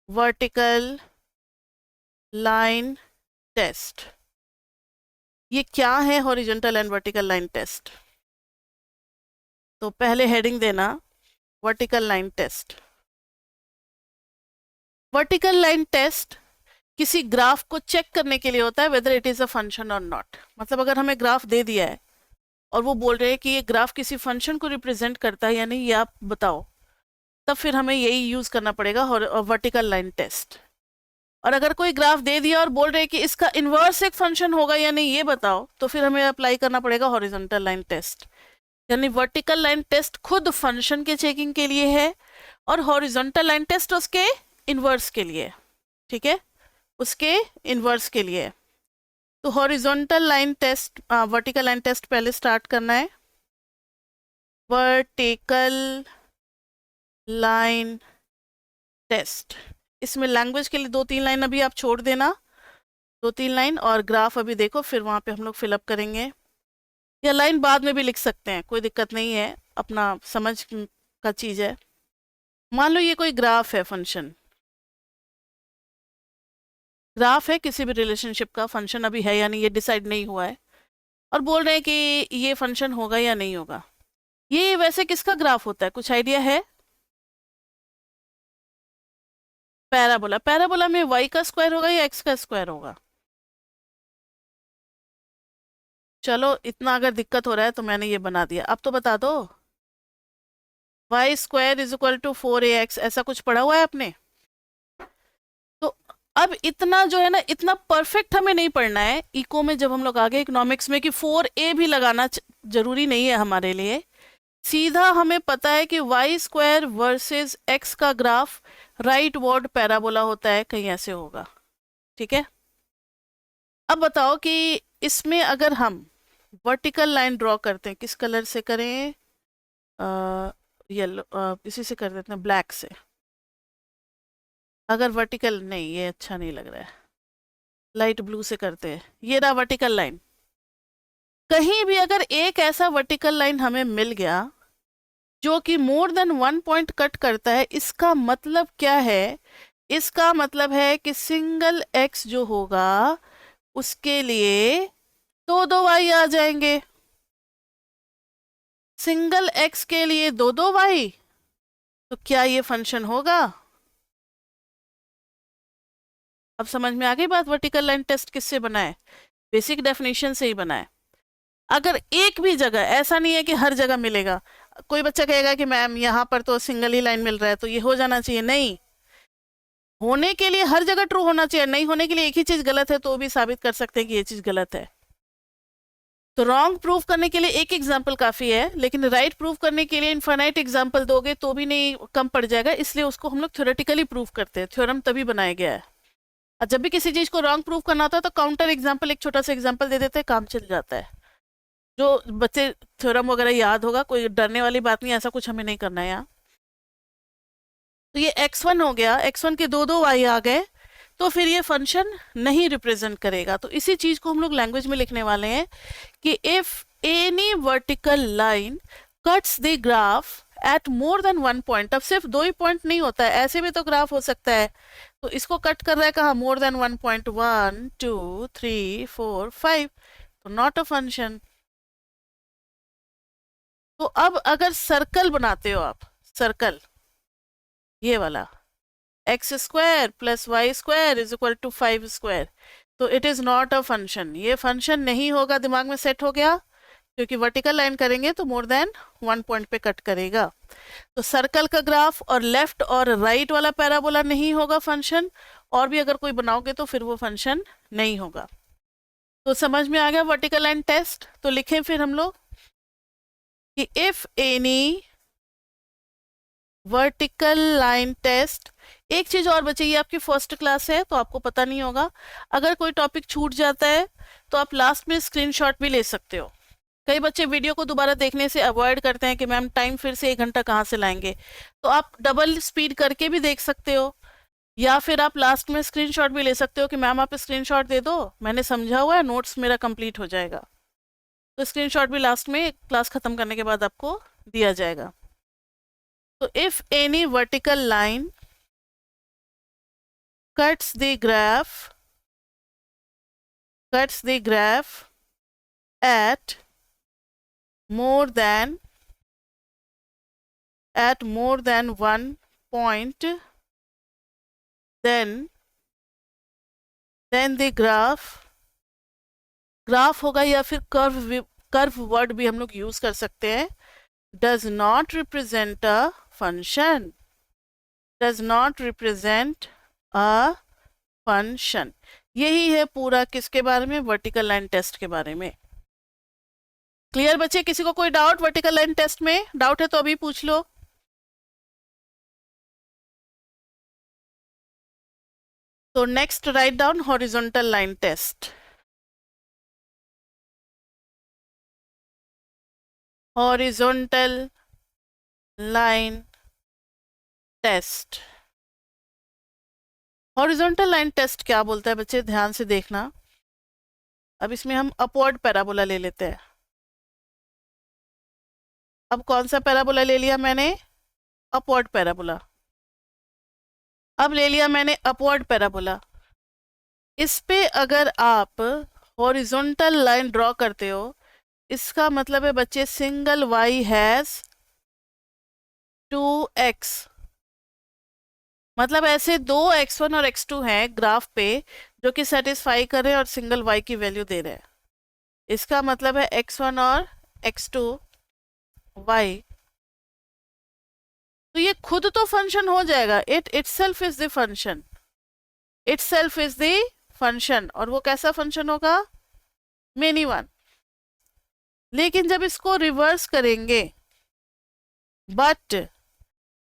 vertical line test. ये क्या है horizontal and vertical line test? तो पहले हेडिंग देना vertical line test. Vertical line test किसी ग्राफ को चेक करने के लिए होता है whether it is a function और नॉट। मतलब अगर हमें ग्राफ दे दिया है और वो बोल रहे हैं कि ये ग्राफ किसी फंक्शन को रिप्रेजेंट करता है या नहीं, ये आप बताओ, तब फिर हमें यही यूज करना पड़ेगा वर्टिकल लाइन टेस्ट। और अगर कोई ग्राफ दे दिया और बोल रहे हैं कि इसका इन्वर्स एक फंक्शन होगा या नहीं ये बताओ, तो फिर हमें अप्लाई करना पड़ेगा हॉरिजॉन्टल लाइन टेस्ट। यानी वर्टिकल लाइन टेस्ट खुद फंक्शन के चेकिंग के लिए है और हॉरिजॉन्टल लाइन टेस्ट उसके इन्वर्स के लिए, ठीक है, उसके इन्वर्स के लिए। तो horizontal line test, vertical line test पहले स्टार्ट करना है। वर्टिकल लाइन टेस्ट, इसमें लैंग्वेज के लिए 2-3 लाइन अभी आप छोड़ देना, 2-3 लाइन, और ग्राफ अभी देखो, फिर वहां पे हम लोग फिलअप करेंगे। या लाइन बाद में भी लिख सकते हैं, कोई दिक्कत नहीं है, अपना समझ का चीज है। मान लो ये कोई ग्राफ है, फंक्शन ग्राफ है किसी भी रिलेशनशिप का, फंक्शन अभी है या नहीं ये डिसाइड नहीं हुआ है, और बोल रहे हैं कि ये फंक्शन होगा या नहीं होगा। ये वैसे किसका ग्राफ होता है, कुछ आइडिया है? पैराबोला। पैराबोला में y का स्क्वायर होगा या x का स्क्वायर होगा? चलो इतना अगर दिक्कत हो रहा है तो मैंने ये बना दिया, अब तो बता दो। y² = 4ax, ऐसा कुछ पढ़ा हुआ है आपने? तो अब इतना जो है ना, इतना परफेक्ट हमें नहीं पढ़ना है। इको में जब हम लोग आगे इकोनॉमिक्स में कि 4a भी लगाना जरूरी नहीं है हमारे लिए। सीधा हमें पता है कि y² वर्सेस x का ग्राफ राइट वर्ड पैराबोला होता है, कहीं ऐसे होगा, ठीक है। अब बताओ कि इसमें अगर हम वर्टिकल लाइन ड्रॉ करते हैं, किस कलर से करें? येलो, इसी से कर देते हैं, ब्लैक से। अगर वर्टिकल, नहीं ये अच्छा नहीं लग रहा है, लाइट ब्लू से करते हैं। ये रहा वर्टिकल लाइन। कहीं भी अगर एक ऐसा वर्टिकल लाइन हमें मिल गया जो कि मोर देन 1 पॉइंट कट करता है, इसका मतलब क्या है? इसका मतलब है कि सिंगल x जो होगा उसके लिए 2 y आ जाएंगे। सिंगल x के लिए 2 y, तो क्या ये फंक्शन होगा? अब समझ में आ गई बात? वर्टिकल लाइन टेस्ट किससे बना है? बेसिक डेफिनेशन से ही बना है। अगर एक भी जगह, ऐसा नहीं है कि हर जगह मिलेगा, कोई बच्चा कहेगा कि मैम यहाँ पर तो सिंगल ही लाइन मिल रहा है तो ये हो जाना चाहिए, नहीं, होने के लिए हर जगह ट्रू होना चाहिए, नहीं होने के लिए एक ही चीज गलत है तो भी साबित कर सकते हैं कि ये चीज गलत है। तो रॉन्ग प्रूफ करने के लिए एक एग्जाम्पल काफी है, लेकिन राइट प्रूफ करने के लिए इनफाइनाइट एग्जाम्पल दोगे तो भी नहीं, कम पड़ जाएगा। इसलिए उसको हम लोग थ्योरेटिकली प्रूफ करते हैं, थ्योरम तभी बनाया गया है। और जब भी किसी चीज को रॉन्ग प्रूफ करना होता है तो काउंटर एग्जाम्पल, एक छोटा सा एग्जाम्पल दे देते हैं, काम चल जाता है। जो बच्चे थ्योरम वगैरह याद होगा, कोई डरने वाली बात नहीं, ऐसा कुछ हमें नहीं करना है यहाँ। तो ये x1 हो गया, x1 के 2 y आ गए, तो फिर ये फंक्शन नहीं रिप्रेजेंट करेगा। तो इसी चीज को हम लोग लैंग्वेज में लिखने वाले हैं कि if any vertical line cuts the graph at more than 1 point. अब सिर्फ 2 ही पॉइंट नहीं होता है, ऐसे भी तो ग्राफ हो सकता है। तो इसको कट कर रहा है कहाँ? मोर देन 1 पॉइंट, 1 2 3 4 5, तो नॉट अ फंक्शन। तो अब अगर सर्कल बनाते हो आप, सर्कल ये वाला, x² + y² = 5², तो it is not a function, ये फंक्शन नहीं होगा। दिमाग में सेट हो गया? क्योंकि वर्टिकल लाइन करेंगे तो मोर देन 1 पॉइंट पे कट करेगा। तो सर्कल का ग्राफ और लेफ्ट और राइट वाला पैराबोला नहीं होगा फंक्शन, और भी अगर कोई बनाओगे तो फिर वो फंक्शन नहीं होगा। तो समझ में आ गया वर्टिकल लाइन टेस्ट। तो लिखें फिर हम लोग कि if any vertical line test. एक चीज और बची, ये आपकी फर्स्ट क्लास है तो आपको पता नहीं होगा, अगर कोई टॉपिक छूट जाता है तो आप लास्ट में स्क्रीनशॉट भी ले सकते हो। कई बच्चे वीडियो को दोबारा देखने से अवॉइड करते हैं कि मैम टाइम फिर से 1 घंटा कहाँ से लाएंगे, तो आप डबल स्पीड करके भी देख सकते हो, या फिर आप लास्ट में स्क्रीनशॉट भी ले सकते हो कि मैम आप स्क्रीनशॉट दे दो, मैंने समझा हुआ है, नोट्स मेरा कंप्लीट हो जाएगा। तो स्क्रीनशॉट भी लास्ट में क्लास खत्म करने के बाद आपको दिया जाएगा। तो if any vertical line cuts the graph at more than 1 point, then the graph होगा या फिर कर्व वर्ड भी हम लोग यूज कर सकते हैं, does not represent a function, यही है पूरा किसके बारे में, वर्टिकल लाइन टेस्ट के बारे में। क्लियर बच्चे? किसी को कोई डाउट वर्टिकल लाइन टेस्ट में? डाउट है तो अभी पूछ लो। तो next write down horizontal line test. Horizontal line test. Horizontal line test क्या बोलता है बच्चे, ध्यान से देखना। अब इसमें हम अपवर्ड पैराबोला ले लेते हैं। अब कौन सा पैराबोला ले लिया मैंने, अपवर्ड पैराबोला। अब ले लिया मैंने अपवर्ड पैराबोला। इस पे अगर आप हॉरिजॉन्टल लाइन ड्रॉ करते हो, इसका मतलब है बच्चे सिंगल y हैज 2x, मतलब ऐसे दो x1 और x2 हैं ग्राफ पे जो कि सेटिस्फाई कर रहे हैं और सिंगल y की वैल्यू दे रहे हैं। इसका मतलब है x1 और x2 y, तो ये खुद तो फंक्शन हो जाएगा, itself is the function, itself is the function. और वो कैसा फंक्शन होगा, मेनी वन। लेकिन जब इसको रिवर्स करेंगे, but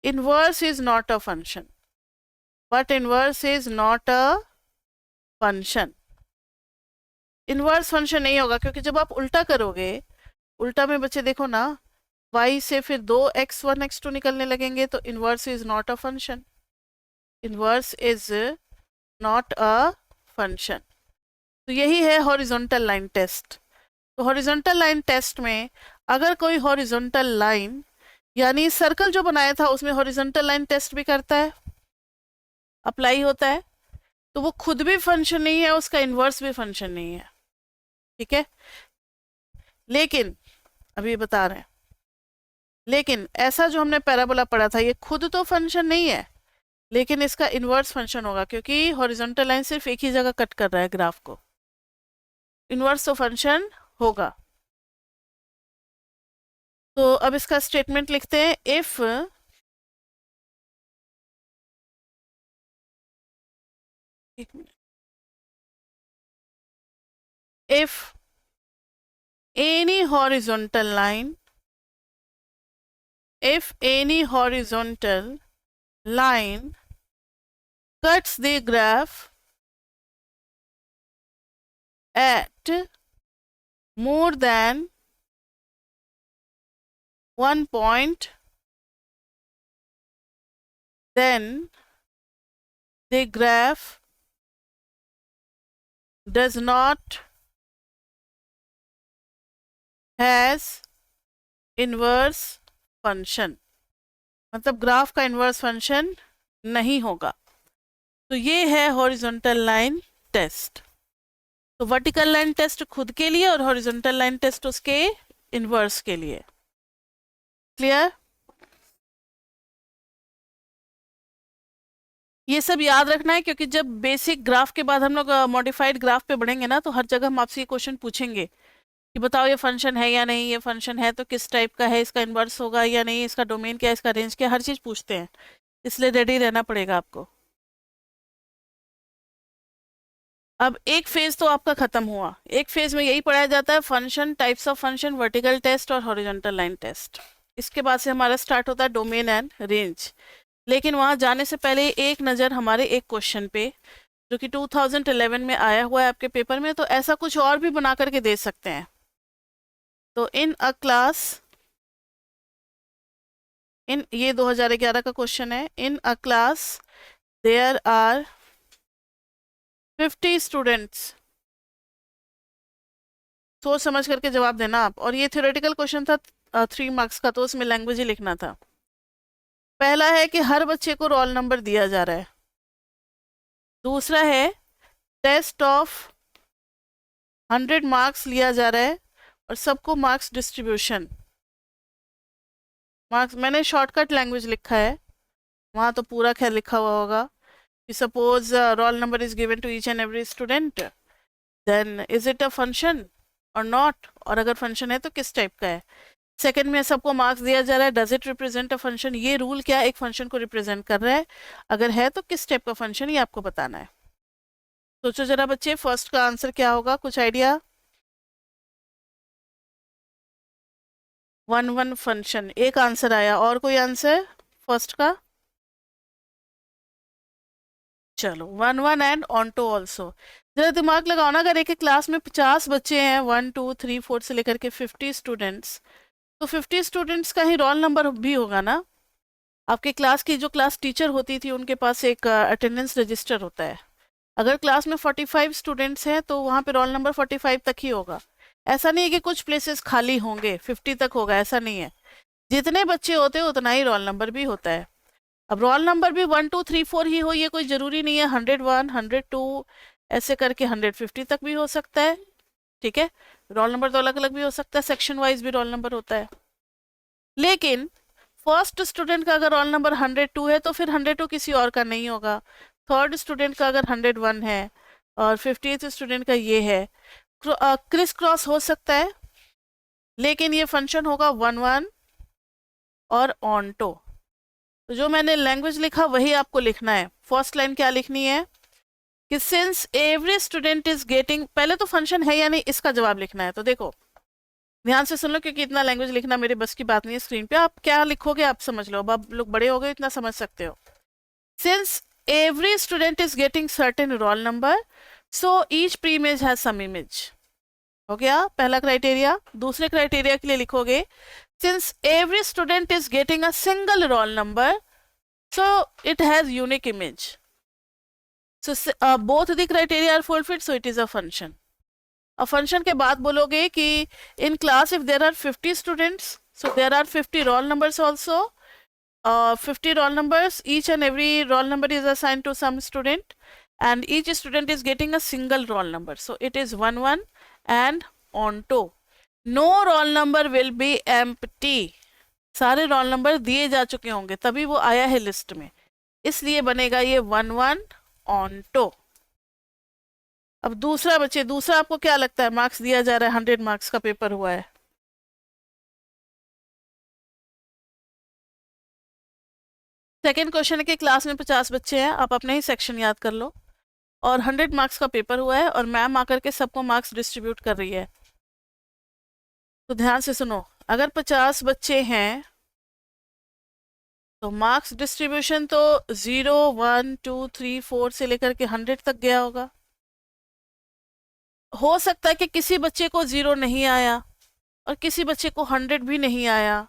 inverse is not a function, inverse function नहीं होगा, क्योंकि जब आप उल्टा करोगे, उल्टा में बच्चे देखो ना, y से फिर दो x1 x2 निकलने लगेंगे, तो inverse is not a function, inverse is not a function. तो यही है हॉरिजॉन्टल लाइन टेस्ट। तो हॉरिजॉन्टल लाइन टेस्ट में अगर कोई हॉरिजॉन्टल लाइन, यानी सर्कल जो बनाया था उसमें हॉरिजॉन्टल लाइन टेस्ट भी करता है, अप्लाई होता है, तो वो खुद भी फंक्शन नहीं है, उसका इनवर्स भी फंक्शन नहीं है। ठीक है, लेकिन अभी बता रहे हैं, लेकिन ऐसा जो हमने पैराबोला पढ़ा था, ये खुद तो फंक्शन नहीं है, लेकिन इसका इनवर्स फंक्शन होगा, क्योंकि हॉरिजॉन्टल लाइन सिर्फ एक ही जगह कट कर रहा है ग्राफ को, इनवर्स तो फंक्शन होगा। तो अब इसका स्टेटमेंट लिखते हैं, if any horizontal line, if any horizontal line cuts the graph at more than 1 point, then the graph does not has inverse function, मतलब ग्राफ का इनवर्स फंक्शन नहीं होगा। तो ये है हॉरिजॉन्टल लाइन टेस्ट। तो वर्टिकल लाइन टेस्ट खुद के लिए और हॉरिजॉन्टल लाइन टेस्ट उसके इनवर्स के लिए। क्लियर? ये सब याद रखना है, क्योंकि जब बेसिक ग्राफ के बाद हम लोग मॉडिफाइड ग्राफ पे बढ़ेंगे ना, तो हर जगह हम आपसे ये क्वेश्चन पूछेंगे कि बताओ ये फंक्शन है या नहीं, ये फंक्शन है तो किस टाइप का है, इसका इन्वर्स होगा या नहीं, इसका डोमेन क्या है, इसका रेंज क्या है, हर चीज़ पूछते हैं, इसलिए रेडी रहना पड़ेगा आपको। अब एक फेज तो आपका खत्म हुआ, एक फेज में यही पढ़ाया जाता है function, types of function, vertical test और हॉरिजॉन्टल लाइन टेस्ट। इसके बाद से हमारा स्टार्ट होता है डोमेन एंड रेंज। लेकिन वहां जाने से पहले एक नज़र हमारे एक क्वेश्चन पे जो कि 2011 में आया हुआ है आपके पेपर में, तो ऐसा कुछ और भी बना करके दे सकते हैं। तो इन अ क्लास, इन ये 2011 का क्वेश्चन है, in a class there are 50 students. सोच समझ करके जवाब देना आप। और ये थ्योरेटिकल क्वेश्चन था 3 मार्क्स का, तो उसमें लैंग्वेज ही लिखना था। पहला है कि हर बच्चे को रोल नंबर दिया जा रहा है। दूसरा है टेस्ट ऑफ 100 मार्क्स लिया जा रहा है और सबको मार्क्स डिस्ट्रीब्यूशन। मार्क्स मैंने शॉर्टकट लैंग्वेज लिखा है, वहाँ तो पूरा खैर लिखा हुआ होगा कि suppose roll number is given to each and every student, then is it a function और नॉट, और अगर फंक्शन है तो किस टाइप का है। सेकंड में सबको मार्क्स दिया जा रहा है, does it represent a function, ये रूल क्या एक फंक्शन को रिप्रेजेंट कर रहा है, अगर है तो किस टाइप का फंक्शन, ये आपको बताना है। सोचो जरा बच्चे, फर्स्ट का आंसर क्या होगा, कुछ आइडिया? 1 1 फंक्शन, एक आंसर आया। और कोई आंसर फर्स्ट का? चलो 1 1 एंड ऑन्टो ऑल्सो। जरा दिमाग लगाओ ना, अगर एक क्लास में 50 बच्चे हैं, 1 2 3 4 से लेकर के 50 स्टूडेंट्स, तो 50 स्टूडेंट्स का ही रोल नंबर भी होगा ना। आपके क्लास की जो क्लास टीचर होती थी उनके पास एक अटेंडेंस रजिस्टर होता है। अगर क्लास में 45 स्टूडेंट्स हैं तो वहाँ पे रोल नंबर 45 तक ही होगा। ऐसा नहीं है कि कुछ प्लेसेस खाली होंगे 50 तक होगा, ऐसा नहीं है। जितने बच्चे होते हैं उतना ही रोल नंबर भी होता है। अब रोल नंबर भी 1 2 3 4 ही हो, ये कोई ज़रूरी नहीं है। 101 102 ऐसे करके 150 तक भी हो सकता है। ठीक है, रोल नंबर तो अलग अलग भी हो सकता है, सेक्शन वाइज भी रोल नंबर होता है। लेकिन फर्स्ट स्टूडेंट का अगर रोल नंबर 102 है तो फिर 102 किसी और का नहीं होगा। थर्ड स्टूडेंट का अगर 101 है और 50th स्टूडेंट का ये है, क्रिस क्रॉस हो सकता है, लेकिन ये फंक्शन होगा 1 1 और ऑन्टो। तो जो मैंने लैंग्वेज लिखा वही आपको लिखना है। फर्स्ट लाइन क्या लिखनी है कि since every student is getting, पहले तो फंक्शन है या नहीं इसका जवाब लिखना है। तो देखो ध्यान से सुन लो, क्योंकि इतना लैंग्वेज लिखना मेरे बस की बात नहीं है। स्क्रीन पे आप क्या लिखोगे आप समझ लो, अब आप लोग बड़े हो गए, इतना समझ सकते हो। Since every student is getting certain roll number, so each pre image has some image. हो गया पहला क्राइटेरिया। दूसरे क्राइटेरिया के लिए लिखोगे since every student is getting a single roll number, so it has unique image. So both the criteria are fulfilled, so it is a function. A function के बाद बोलोगे कि in class if there are 50 students, so there are 50 roll numbers also. 50 roll numbers, each and every roll number is assigned to some student, and each student is getting a single roll number. So it is 1 1 and onto. No roll number will be empty. सारे roll number दिए जा चुके होंगे तभी वो आया है list में, इसलिए बनेगा ये 1 1 ऑन्टो। अब दूसरा बच्चे, दूसरा आपको क्या लगता है मार्क्स दिया जा रहा है, 100 मार्क्स का पेपर हुआ है। सेकेंड क्वेश्चन है कि क्लास में 50 बच्चे हैं, आप अपने ही सेक्शन याद कर लो, और 100 मार्क्स का पेपर हुआ है और मैम आकर के सबको मार्क्स डिस्ट्रीब्यूट कर रही है। तो ध्यान से सुनो, अगर 50 बच्चे हैं तो मार्क्स डिस्ट्रीब्यूशन तो 0 1 2 3 4 से लेकर के 100 तक गया होगा। हो सकता है कि किसी बच्चे को 0 नहीं आया और किसी बच्चे को 100 भी नहीं आया,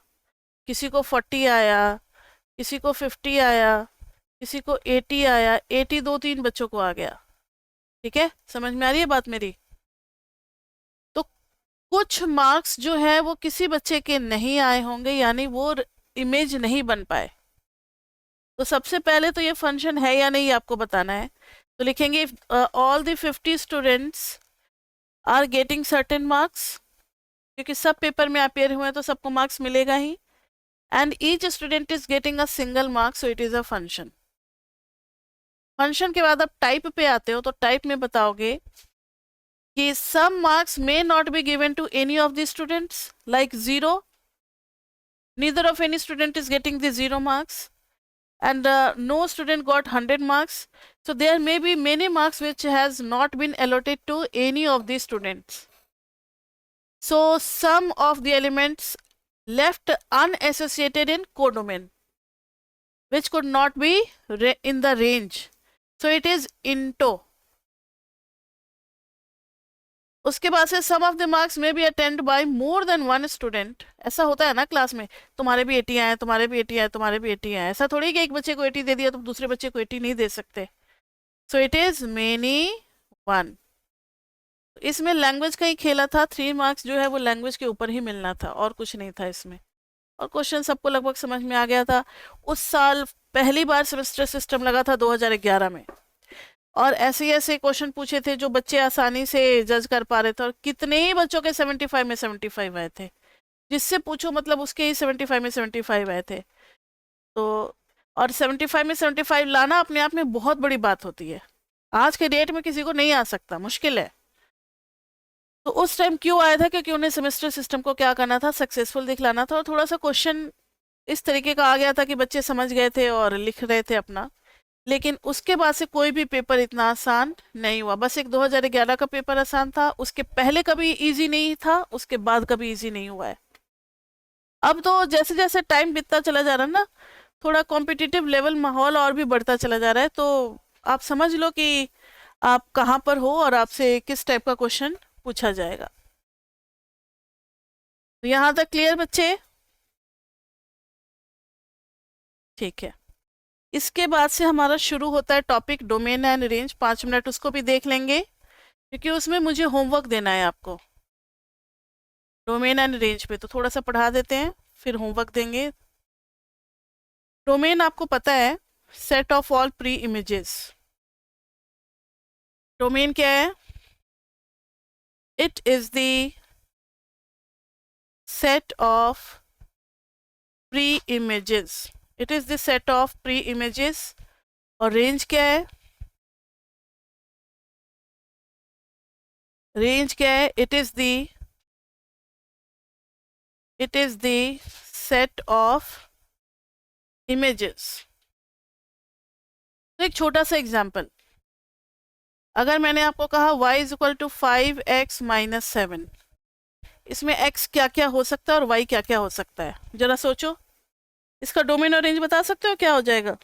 किसी को 40 आया, किसी को 50 आया, किसी को 80 आया। 80 2 3 बच्चों को आ गया। ठीक है, समझ में आ रही है बात मेरी? तो कुछ मार्क्स जो है वो किसी बच्चे के नहीं आए होंगे, यानी वो इमेज नहीं बन पाए। तो सबसे पहले तो ये फंक्शन है या नहीं आपको बताना है। तो लिखेंगे all the 50 students are getting certain marks, क्योंकि सब पेपर में अपेयर हुए हैं तो सबको मार्क्स मिलेगा ही, and each student is getting a single marks, so it is a function. Function के बाद आप टाइप पे आते हो, तो टाइप में बताओगे कि some marks may not be given to any of the students, like 0, neither of any student is getting the 0 marks, and no student got 100 marks. So there may be many marks which has not been allotted to any of these students. So some of the elements left unassociated in codomain, which could not be in the range. So it is into. उसके बाद से some of the marks may be attend by more than one student. ऐसा होता है ना class में, तुम्हारे भी 80 आए, तुम्हारे भी 80 आए, तुम्हारे भी 80 आए. ऐसा थोड़ी कि एक बच्चे को 80 दे दिया तो दूसरे बच्चे को 80 नहीं दे सकते. सो इट इज मेनी वन. इसमें लैंग्वेज का ही खेला था. 3 मार्क्स जो है वो लैंग्वेज के ऊपर ही मिलना था और कुछ नहीं था इसमें. और क्वेश्चन सबको लगभग समझ में आ गया था. उस साल पहली बार सेमेस्टर सिस्टम लगा था 2011 में, और ऐसे ऐसे क्वेश्चन पूछे थे जो बच्चे आसानी से जज कर पा रहे थे. और कितने ही बच्चों के 75 में 75 आए थे. जिससे पूछो मतलब उसके ही 75 में 75 आए थे. तो और 75 में 75 लाना अपने आप में बहुत बड़ी बात होती है. आज के डेट में किसी को नहीं आ सकता, मुश्किल है. तो उस टाइम क्यों आया था? क्योंकि उन्हें सेमेस्टर सिस्टम को क्या करना था, सक्सेसफुल दिखलाना था. और थोड़ा सा क्वेश्चन इस तरीके का आ गया था कि बच्चे समझ गए थे और लिख रहे थे अपना. लेकिन उसके बाद से कोई भी पेपर इतना आसान नहीं हुआ. बस एक 2011 का पेपर आसान था, उसके पहले कभी इजी नहीं था, उसके बाद कभी इजी नहीं हुआ है. अब तो जैसे जैसे टाइम बीतता चला जा रहा है ना, थोड़ा कॉम्पिटिटिव लेवल माहौल और भी बढ़ता चला जा रहा है. तो आप समझ लो कि आप कहाँ पर हो और आपसे किस टाइप का क्वेश्चन पूछा जाएगा. तो यहाँ तक क्लियर बच्चे? ठीक है. इसके बाद से हमारा शुरू होता है topic domain and range. 5 minute उसको भी देख लेंगे क्योंकि उसमें मुझे होमवर्क देना है आपको डोमेन एंड रेंज पे. तो थोड़ा सा पढ़ा देते हैं फिर होमवर्क देंगे. डोमेन आपको पता है, set of all pre images. Domain क्या है? It is the set of pre images. It is the set of pre images. और रेंज क्या है? रेंज क्या है? It is the set of images. तो एक छोटा सा एग्जांपल, अगर मैंने आपको कहा y is equal to 5x minus 7, इसमें x क्या क्या हो सकता है और y क्या क्या हो सकता है, जरा सोचो. इसका डोमेन और रेंज बता सकते हो क्या हो जाएगा?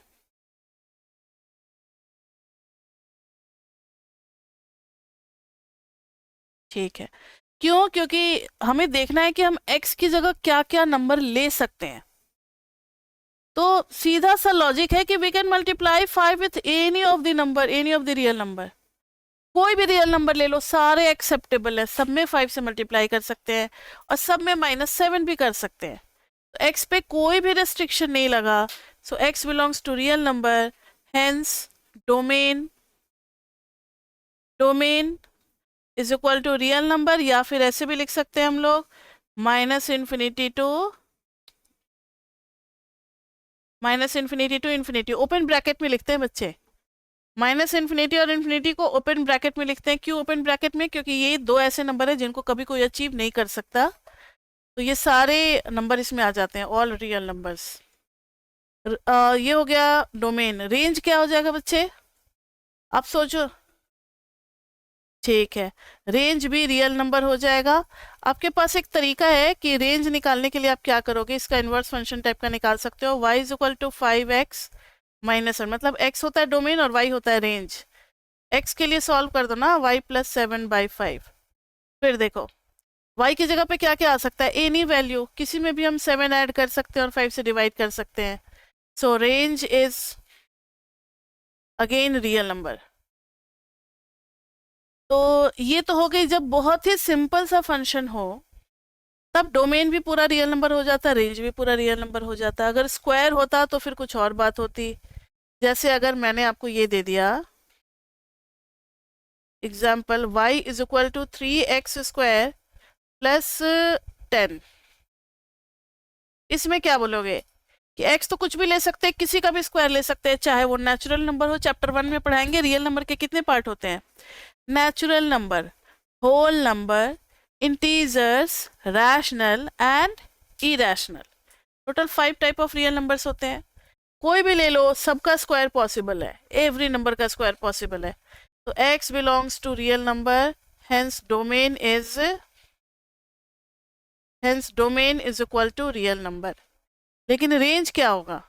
ठीक है. क्यों? क्योंकि हमें देखना है कि हम x की जगह क्या क्या नंबर ले सकते हैं. तो सीधा सा लॉजिक है कि we can multiply 5 with any of the number, any of the real number. कोई भी रियल नंबर ले लो, सारे एक्सेप्टेबल है. सब में 5 से मल्टीप्लाई कर सकते हैं और सब में -7 भी कर सकते हैं. तो x पे कोई भी रेस्ट्रिक्शन नहीं लगा. So x belongs to real number. Hence domain is equal to real number, या फिर ऐसे भी लिख सकते हैं हम लोग -∞ टू इन्फिनिटी. ओपन ब्रैकेट में लिखते हैं बच्चे. -∞ और इन्फिनिटी को ओपन ब्रैकेट में लिखते हैं. क्यों ओपन ब्रैकेट में? क्योंकि ये दो ऐसे नंबर है जिनको कभी कोई अचीव नहीं कर सकता. तो ये सारे नंबर इसमें आ जाते हैं, ऑल रियल नंबर्स. ये हो गया डोमेन. रेंज क्या हो जाएगा बच्चे? आप सोचो. ठीक है, रेंज भी रियल नंबर हो जाएगा. आपके पास एक तरीका है कि रेंज निकालने के लिए आप क्या करोगे, इसका इन्वर्स फंक्शन टाइप का निकाल सकते हो. y is equal to 5x minus 7, मतलब x होता है डोमेन और y होता है रेंज. x के लिए सॉल्व कर दो ना, y प्लस 7/5. फिर देखो y की जगह पे क्या क्या आ सकता है, एनी वैल्यू. किसी में भी हम 7 ऐड कर सकते हैं और 5 से डिवाइड कर सकते हैं. सो range is again real number. तो ये तो हो गई जब बहुत ही सिंपल सा फंक्शन हो, तब डोमेन भी पूरा रियल नंबर हो जाता, रेंज भी पूरा रियल नंबर हो जाता. अगर स्क्वायर होता तो फिर कुछ और बात होती. जैसे अगर मैंने आपको ये दे दिया example, y is equal to 3x square plus 10. इसमें क्या बोलोगे कि x तो कुछ भी ले सकते हैं, किसी का भी स्क्वायर ले सकते हैं, चाहे वो नेचुरल नंबर हो. चैप्टर 1 में पढ़ाएंगे रियल नंबर के कितने पार्ट होते हैं. Natural number, whole number, integers, rational and irrational. टोटल 5 टाइप ऑफ रियल नंबर्स होते हैं. कोई भी ले लो, सबका स्क्वायर पॉसिबल है, एवरी नंबर का स्क्वायर पॉसिबल है। तो x belongs to real number, hence domain is equal to real number. लेकिन रेंज क्या होगा?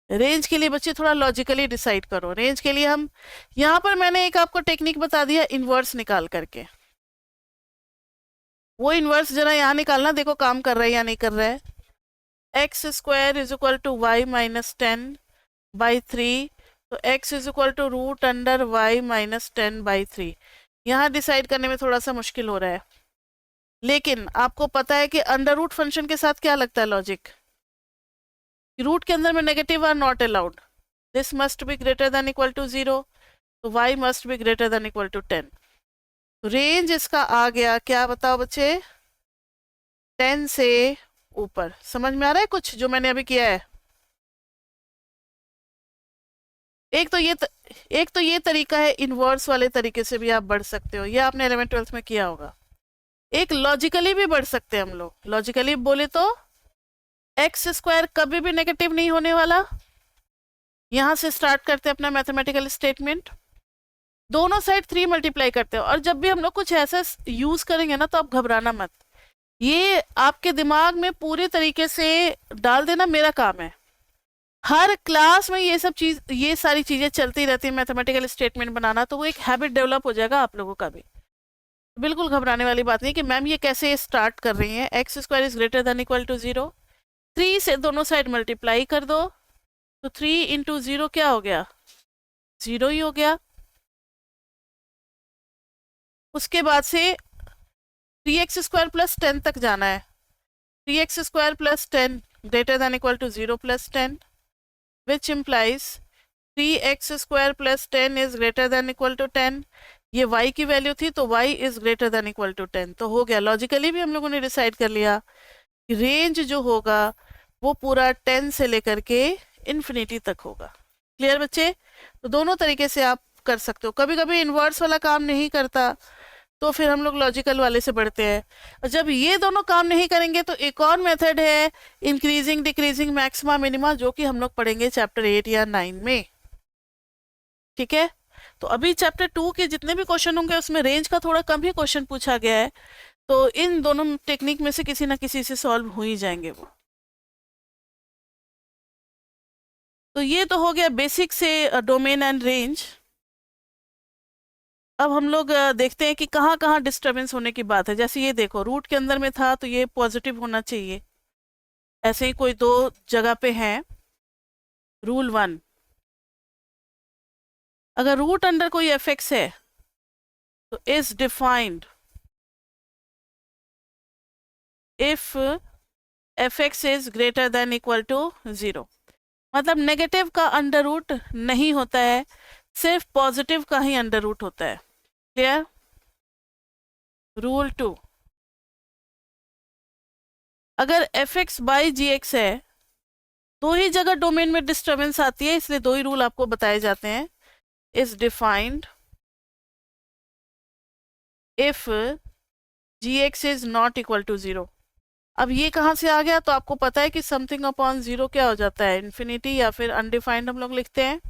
रेंज के लिए बच्चे थोड़ा लॉजिकली डिसाइड करो। रेंज के लिए हम यहाँ पर मैंने एक आपको टेक्निक बता दिया इन्वर्स निकाल करके। वो इन्वर्स जरा यहाँ निकालना, देखो काम कर रहा है या नहीं कर रहा है। X square is equal to y minus 10/3, तो x is equal to root under y minus 10/3। यहाँ डिसाइड करने में थोड़ा सा मुश्किल हो रहा है, लेकिन आपको पता है कि अंडर रूट फंक्शन के साथ क्या लगता है लॉजिक, रूट के अंदर में negative are not allowed, this must be greater than equal to 0, तो y must be greater than equal to 10। Range इसका आ गया क्या, बताओ बच्चे, 10 से ऊपर। समझ में आ रहा है कुछ जो मैंने अभी किया है? एक तो ये तरीका है, इन्वर्स वाले तरीके से भी आप बढ़ सकते हो, ये आपने 11th-12th में किया होगा। एक लॉजिकली भी बढ़ सकते हैं हम लोग। लॉजिकली बोले तो एक्स स्क्वायर कभी भी नेगेटिव नहीं होने वाला। यहां से स्टार्ट करते हैं अपना मैथमेटिकल स्टेटमेंट, दोनों साइड 3 मल्टीप्लाई करते हैं। और जब भी हम लोग कुछ ऐसा यूज करेंगे ना, तो आप घबराना मत, ये आपके दिमाग में पूरे तरीके से डाल देना मेरा काम है। हर क्लास में ये सारी चीजें चलती रहती है, मैथमेटिकल स्टेटमेंट बनाना, तो वो एक हैबिट डेवलप हो जाएगा आप लोगों का भी। बिल्कुल घबराने वाली बात नहीं कि मैम ये कैसे स्टार्ट कर रही हैं। X square is greater than equal to 0, 3 से दोनों साइड मल्टीप्लाई कर दो, तो 3 इंटू 0 क्या हो गया, 0 ही हो गया। उसके बाद से 3x स्क्वायर प्लस 10 तक जाना है। 3x square plus 10 greater than equal to 0 plus 10, which implies 3x square plus 10 is greater than equal to 10। ये y की वैल्यू थी, तो y is greater than equal to 10। तो हो गया, लॉजिकली भी हम लोगों ने डिसाइड कर लिया कि रेंज जो होगा वो पूरा 10 से लेकर के इन्फिनिटी तक होगा। क्लियर बच्चे? तो दोनों तरीके से आप कर सकते हो। कभी कभी इन्वर्स वाला काम नहीं करता, तो फिर हम लोग लॉजिकल वाले से बढ़ते हैं। और जब ये दोनों काम नहीं करेंगे, तो एक और मेथड है इंक्रीजिंग डिक्रीजिंग मैक्सिमा मिनिमा, जो कि हम लोग पढ़ेंगे चैप्टर 8 या 9 में। ठीक है, तो अभी चैप्टर 2 के जितने भी क्वेश्चन होंगे उसमें रेंज का थोड़ा कम ही क्वेश्चन पूछा गया है, तो इन दोनों टेक्निक में से किसी ना किसी से सॉल्व हो ही जाएंगे वो। तो ये तो हो गया बेसिक से डोमेन एंड रेंज। अब हम लोग देखते हैं कि कहाँ कहाँ डिस्टर्बेंस होने की बात है। जैसे ये देखो, रूट के अंदर में था तो ये पॉजिटिव होना चाहिए, ऐसे ही कोई 2 जगह पे है। रूल 1, अगर रूट अंडर कोई एफएक्स है तो is defined if f x is greater than equal to 0। मतलब नेगेटिव का अंडर रूट नहीं होता है, सिर्फ पॉजिटिव का ही अंडर रूट होता है। क्लियर? रूल 2, अगर fx बाई जी एक्स है, 2 ही जगह डोमेन में डिस्टर्बेंस आती है, इसलिए 2 ही रूल आपको बताए जाते हैं। Is defined if g x is not equal to 0। अब ये कहाँ से आ गया? तो आपको पता है कि समथिंग अपॉन 0 क्या हो जाता है, इन्फिनिटी, या फिर अनडिफाइंड हम लोग लिखते हैं,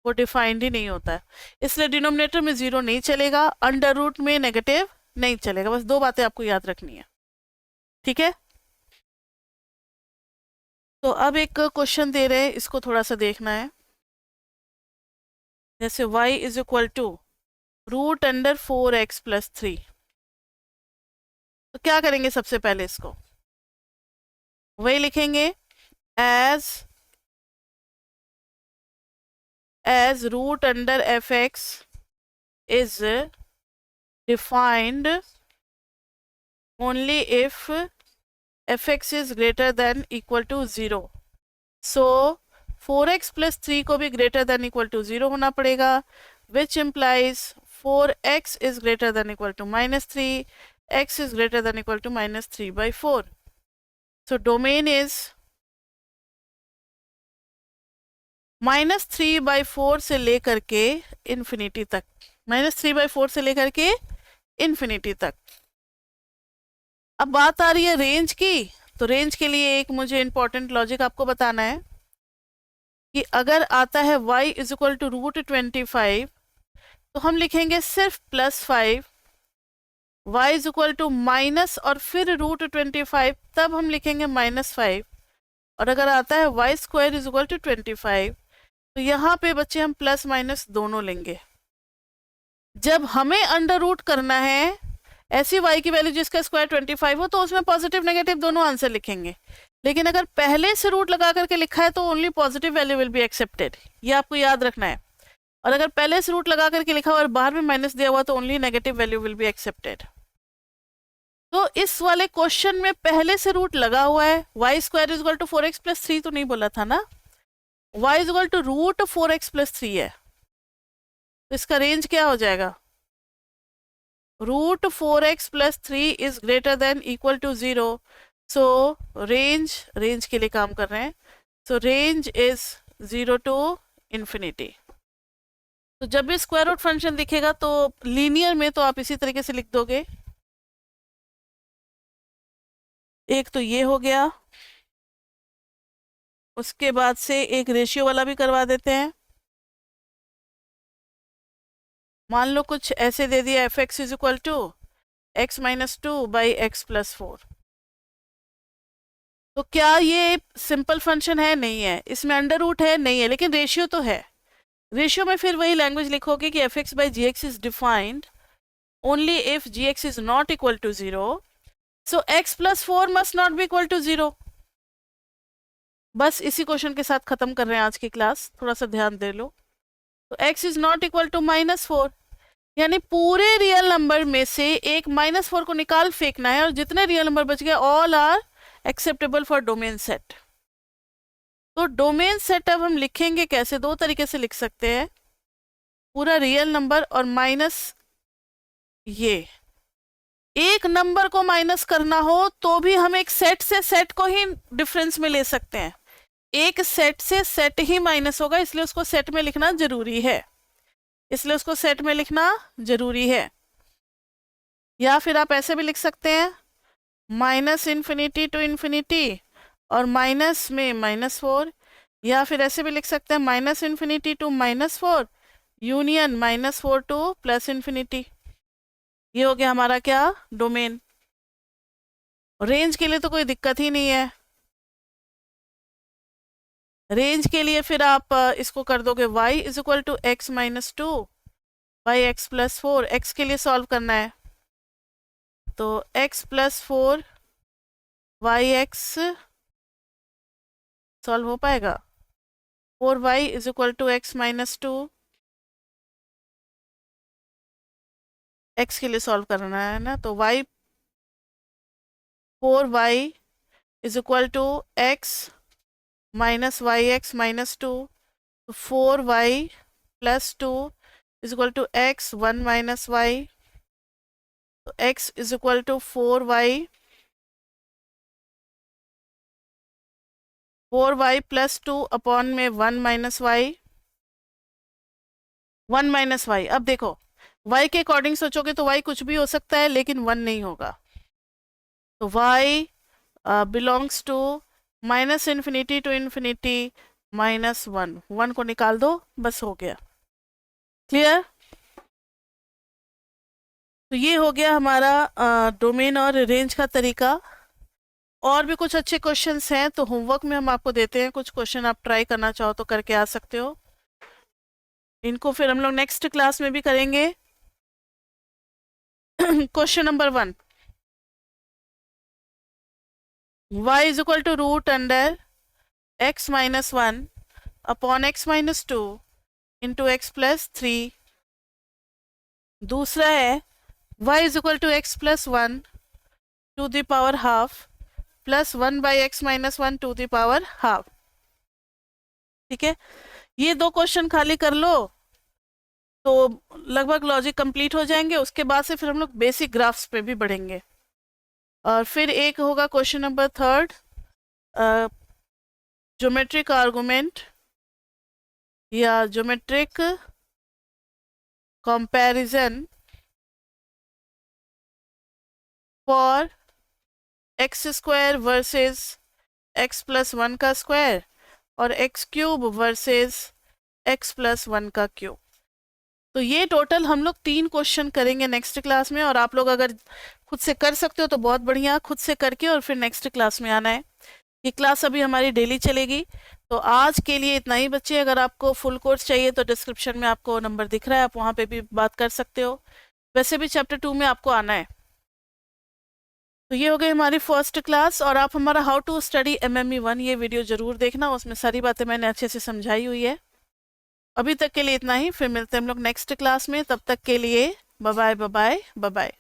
वो डिफाइंड ही नहीं होता है। इसलिए डिनोमिनेटर में 0 नहीं चलेगा, अंडर रूट में नेगेटिव नहीं चलेगा। बस 2 बातें आपको याद रखनी है। ठीक है, तो अब एक क्वेश्चन दे रहे हैं, इसको थोड़ा सा देखना है। जैसे y is equal to root under 4x plus 3, तो क्या करेंगे? सबसे पहले इसको वही लिखेंगे, as root under fx is defined only if fx is greater than equal to 0. So 4x plus 3 को भी greater than equal to 0 होना पड़ेगा, which implies 4x is greater than equal to minus 3, x is greater than equal to minus 3/4. So domain is -3/4 से लेकर के infinity तक, -3/4 से लेकर के इन्फिनिटी तक। अब बात आ रही है रेंज की, तो रेंज के लिए एक मुझे इंपॉर्टेंट लॉजिक आपको बताना है कि अगर आता है y इज इक्वल टू √25, तो हम लिखेंगे सिर्फ +5, y is equal to minus और फिर √25, तब हम लिखेंगे -5, और अगर आता है y² इज इक्वल टू 25, तो यहाँ पे बच्चे हम प्लस माइनस दोनों लेंगे। जब हमें अंडर रूट करना है ऐसी y की वैल्यू जिसका स्क्वायर 25 हो, तो उसमें पॉजिटिव नेगेटिव दोनों आंसर लिखेंगे। लेकिन अगर पहले से रूट लगा करके लिखा है तो only positive value will be accepted, ये आपको याद रखना है। और अगर पहले से रूट लगा करके लिखा हुआ और बाहर में माइनस दिया हुआ तो only negative value will be accepted. तो इस वाले क्वेश्चन में पहले से रूट लगा हुआ है, y² is equal to 4x + 3 तो नहीं बोला था ना, y is equal to √4x + 3 है, तो इसका रेंज क्या हो जाएगा, √4x + 3 is greater than equal to 0। So range के लिए काम कर रहे हैं, सो रेंज इज 0 to ∞। तो जब भी स्क्वायर रूट फंक्शन दिखेगा तो लीनियर में तो आप इसी तरीके से लिख दोगे। एक तो ये हो गया, उसके बाद से एक रेशियो वाला भी करवा देते हैं। मान लो कुछ ऐसे दे दिया f(x) is equal to x - 2 by x + 4। तो क्या ये सिंपल फंक्शन है? नहीं है। इसमें अंडर रूट है? नहीं है, लेकिन रेशियो तो है। रेशियो में फिर वही लैंग्वेज लिखोगे कि f(x) by gx is defined only if gx is not equal to 0, so x + 4 must not be equal to 0। बस इसी क्वेश्चन के साथ खत्म कर रहे हैं आज की क्लास, थोड़ा सा ध्यान दे लो। तो x is not equal to -4, यानी पूरे रियल नंबर में से एक -4 को निकाल फेंकना है, और जितने रियल नंबर बच गए all are acceptable for domain set. तो डोमेन सेट अब हम लिखेंगे कैसे? दो तरीके से लिख सकते हैं, पूरा रियल नंबर और माइनस ये। एक नंबर को माइनस करना हो तो भी हम एक सेट से सेट को ही डिफरेंस में ले सकते हैं। एक सेट से सेट ही माइनस होगा, इसलिए उसको सेट में लिखना जरूरी है, या फिर आप ऐसे भी लिख सकते हैं -∞ to ∞ और माइनस में -4, या फिर ऐसे भी लिख सकते हैं -∞ to -4 यूनियन -4 to +∞। ये हो गया हमारा क्या? डोमेन। रेंज के लिए तो कोई दिक्कत ही नहीं है। रेंज के लिए फिर आप इसको कर दोगे y is equal to x - 2 by x + 4। x के लिए सॉल्व करना है, तो x + 4 yx सॉल्व हो पाएगा। 4y is equal to x - 2, x के लिए सॉल्व करना है ना, तो 4y is equal to x minus yx - 2, 4y + 2 is equal to x 1 - y, तो x is equal to 4y + 2 upon में 1 - y, 1 - y। अब देखो y के अकॉर्डिंग सोचोगे तो y कुछ भी हो सकता है, लेकिन 1 नहीं होगा। तो y बिलोंग्स टू -∞ to ∞, -1, 1 को निकाल दो, बस हो गया। क्लियर? तो ये हो गया हमारा डोमेन और रेंज का तरीका। और भी कुछ अच्छे क्वेश्चंस हैं तो होमवर्क में हम आपको देते हैं, कुछ क्वेश्चन आप ट्राई करना चाहो तो करके आ सकते हो। इनको फिर हम लोग नेक्स्ट क्लास में भी करेंगे। Question number 1, y is equal to √x - 1 upon x - 2 into x + 3। दूसरा है y is equal to x + 1 to the power half plus 1 by x - 1 to the power half. ठीक है, ये दो क्वेश्चन खाली कर लो तो लगभग लॉजिक कंप्लीट हो जाएंगे। उसके बाद से फिर हम लोग बेसिक ग्राफ्स पे भी बढ़ेंगे। और फिर एक होगा क्वेश्चन नंबर 3, ज्योमेट्रिक आर्गुमेंट या geometric comparison for x square versus x plus one का स्क्वायर और x cube versus x plus one का क्यूब। तो ये टोटल हम लोग 3 क्वेश्चन करेंगे नेक्स्ट क्लास में, और आप लोग अगर खुद से कर सकते हो तो बहुत बढ़िया, खुद से करके और फिर नेक्स्ट क्लास में आना है। ये क्लास अभी हमारी डेली चलेगी। तो आज के लिए इतना ही बच्चे। अगर आपको फुल कोर्स चाहिए तो डिस्क्रिप्शन में आपको नंबर दिख रहा है, आप वहाँ पे भी बात कर सकते हो। वैसे भी चैप्टर 2 में आपको आना है। तो ये हो गई हमारी फर्स्ट क्लास, और आप हमारा हाउ टू स्टडी MME 1 ये वीडियो जरूर देखना, उसमें सारी बातें मैंने अच्छे से समझाई हुई है। अभी तक के लिए इतना ही, फिर मिलते हैं हम लोग नेक्स्ट क्लास में। तब तक के लिए bye bye bye bye bye.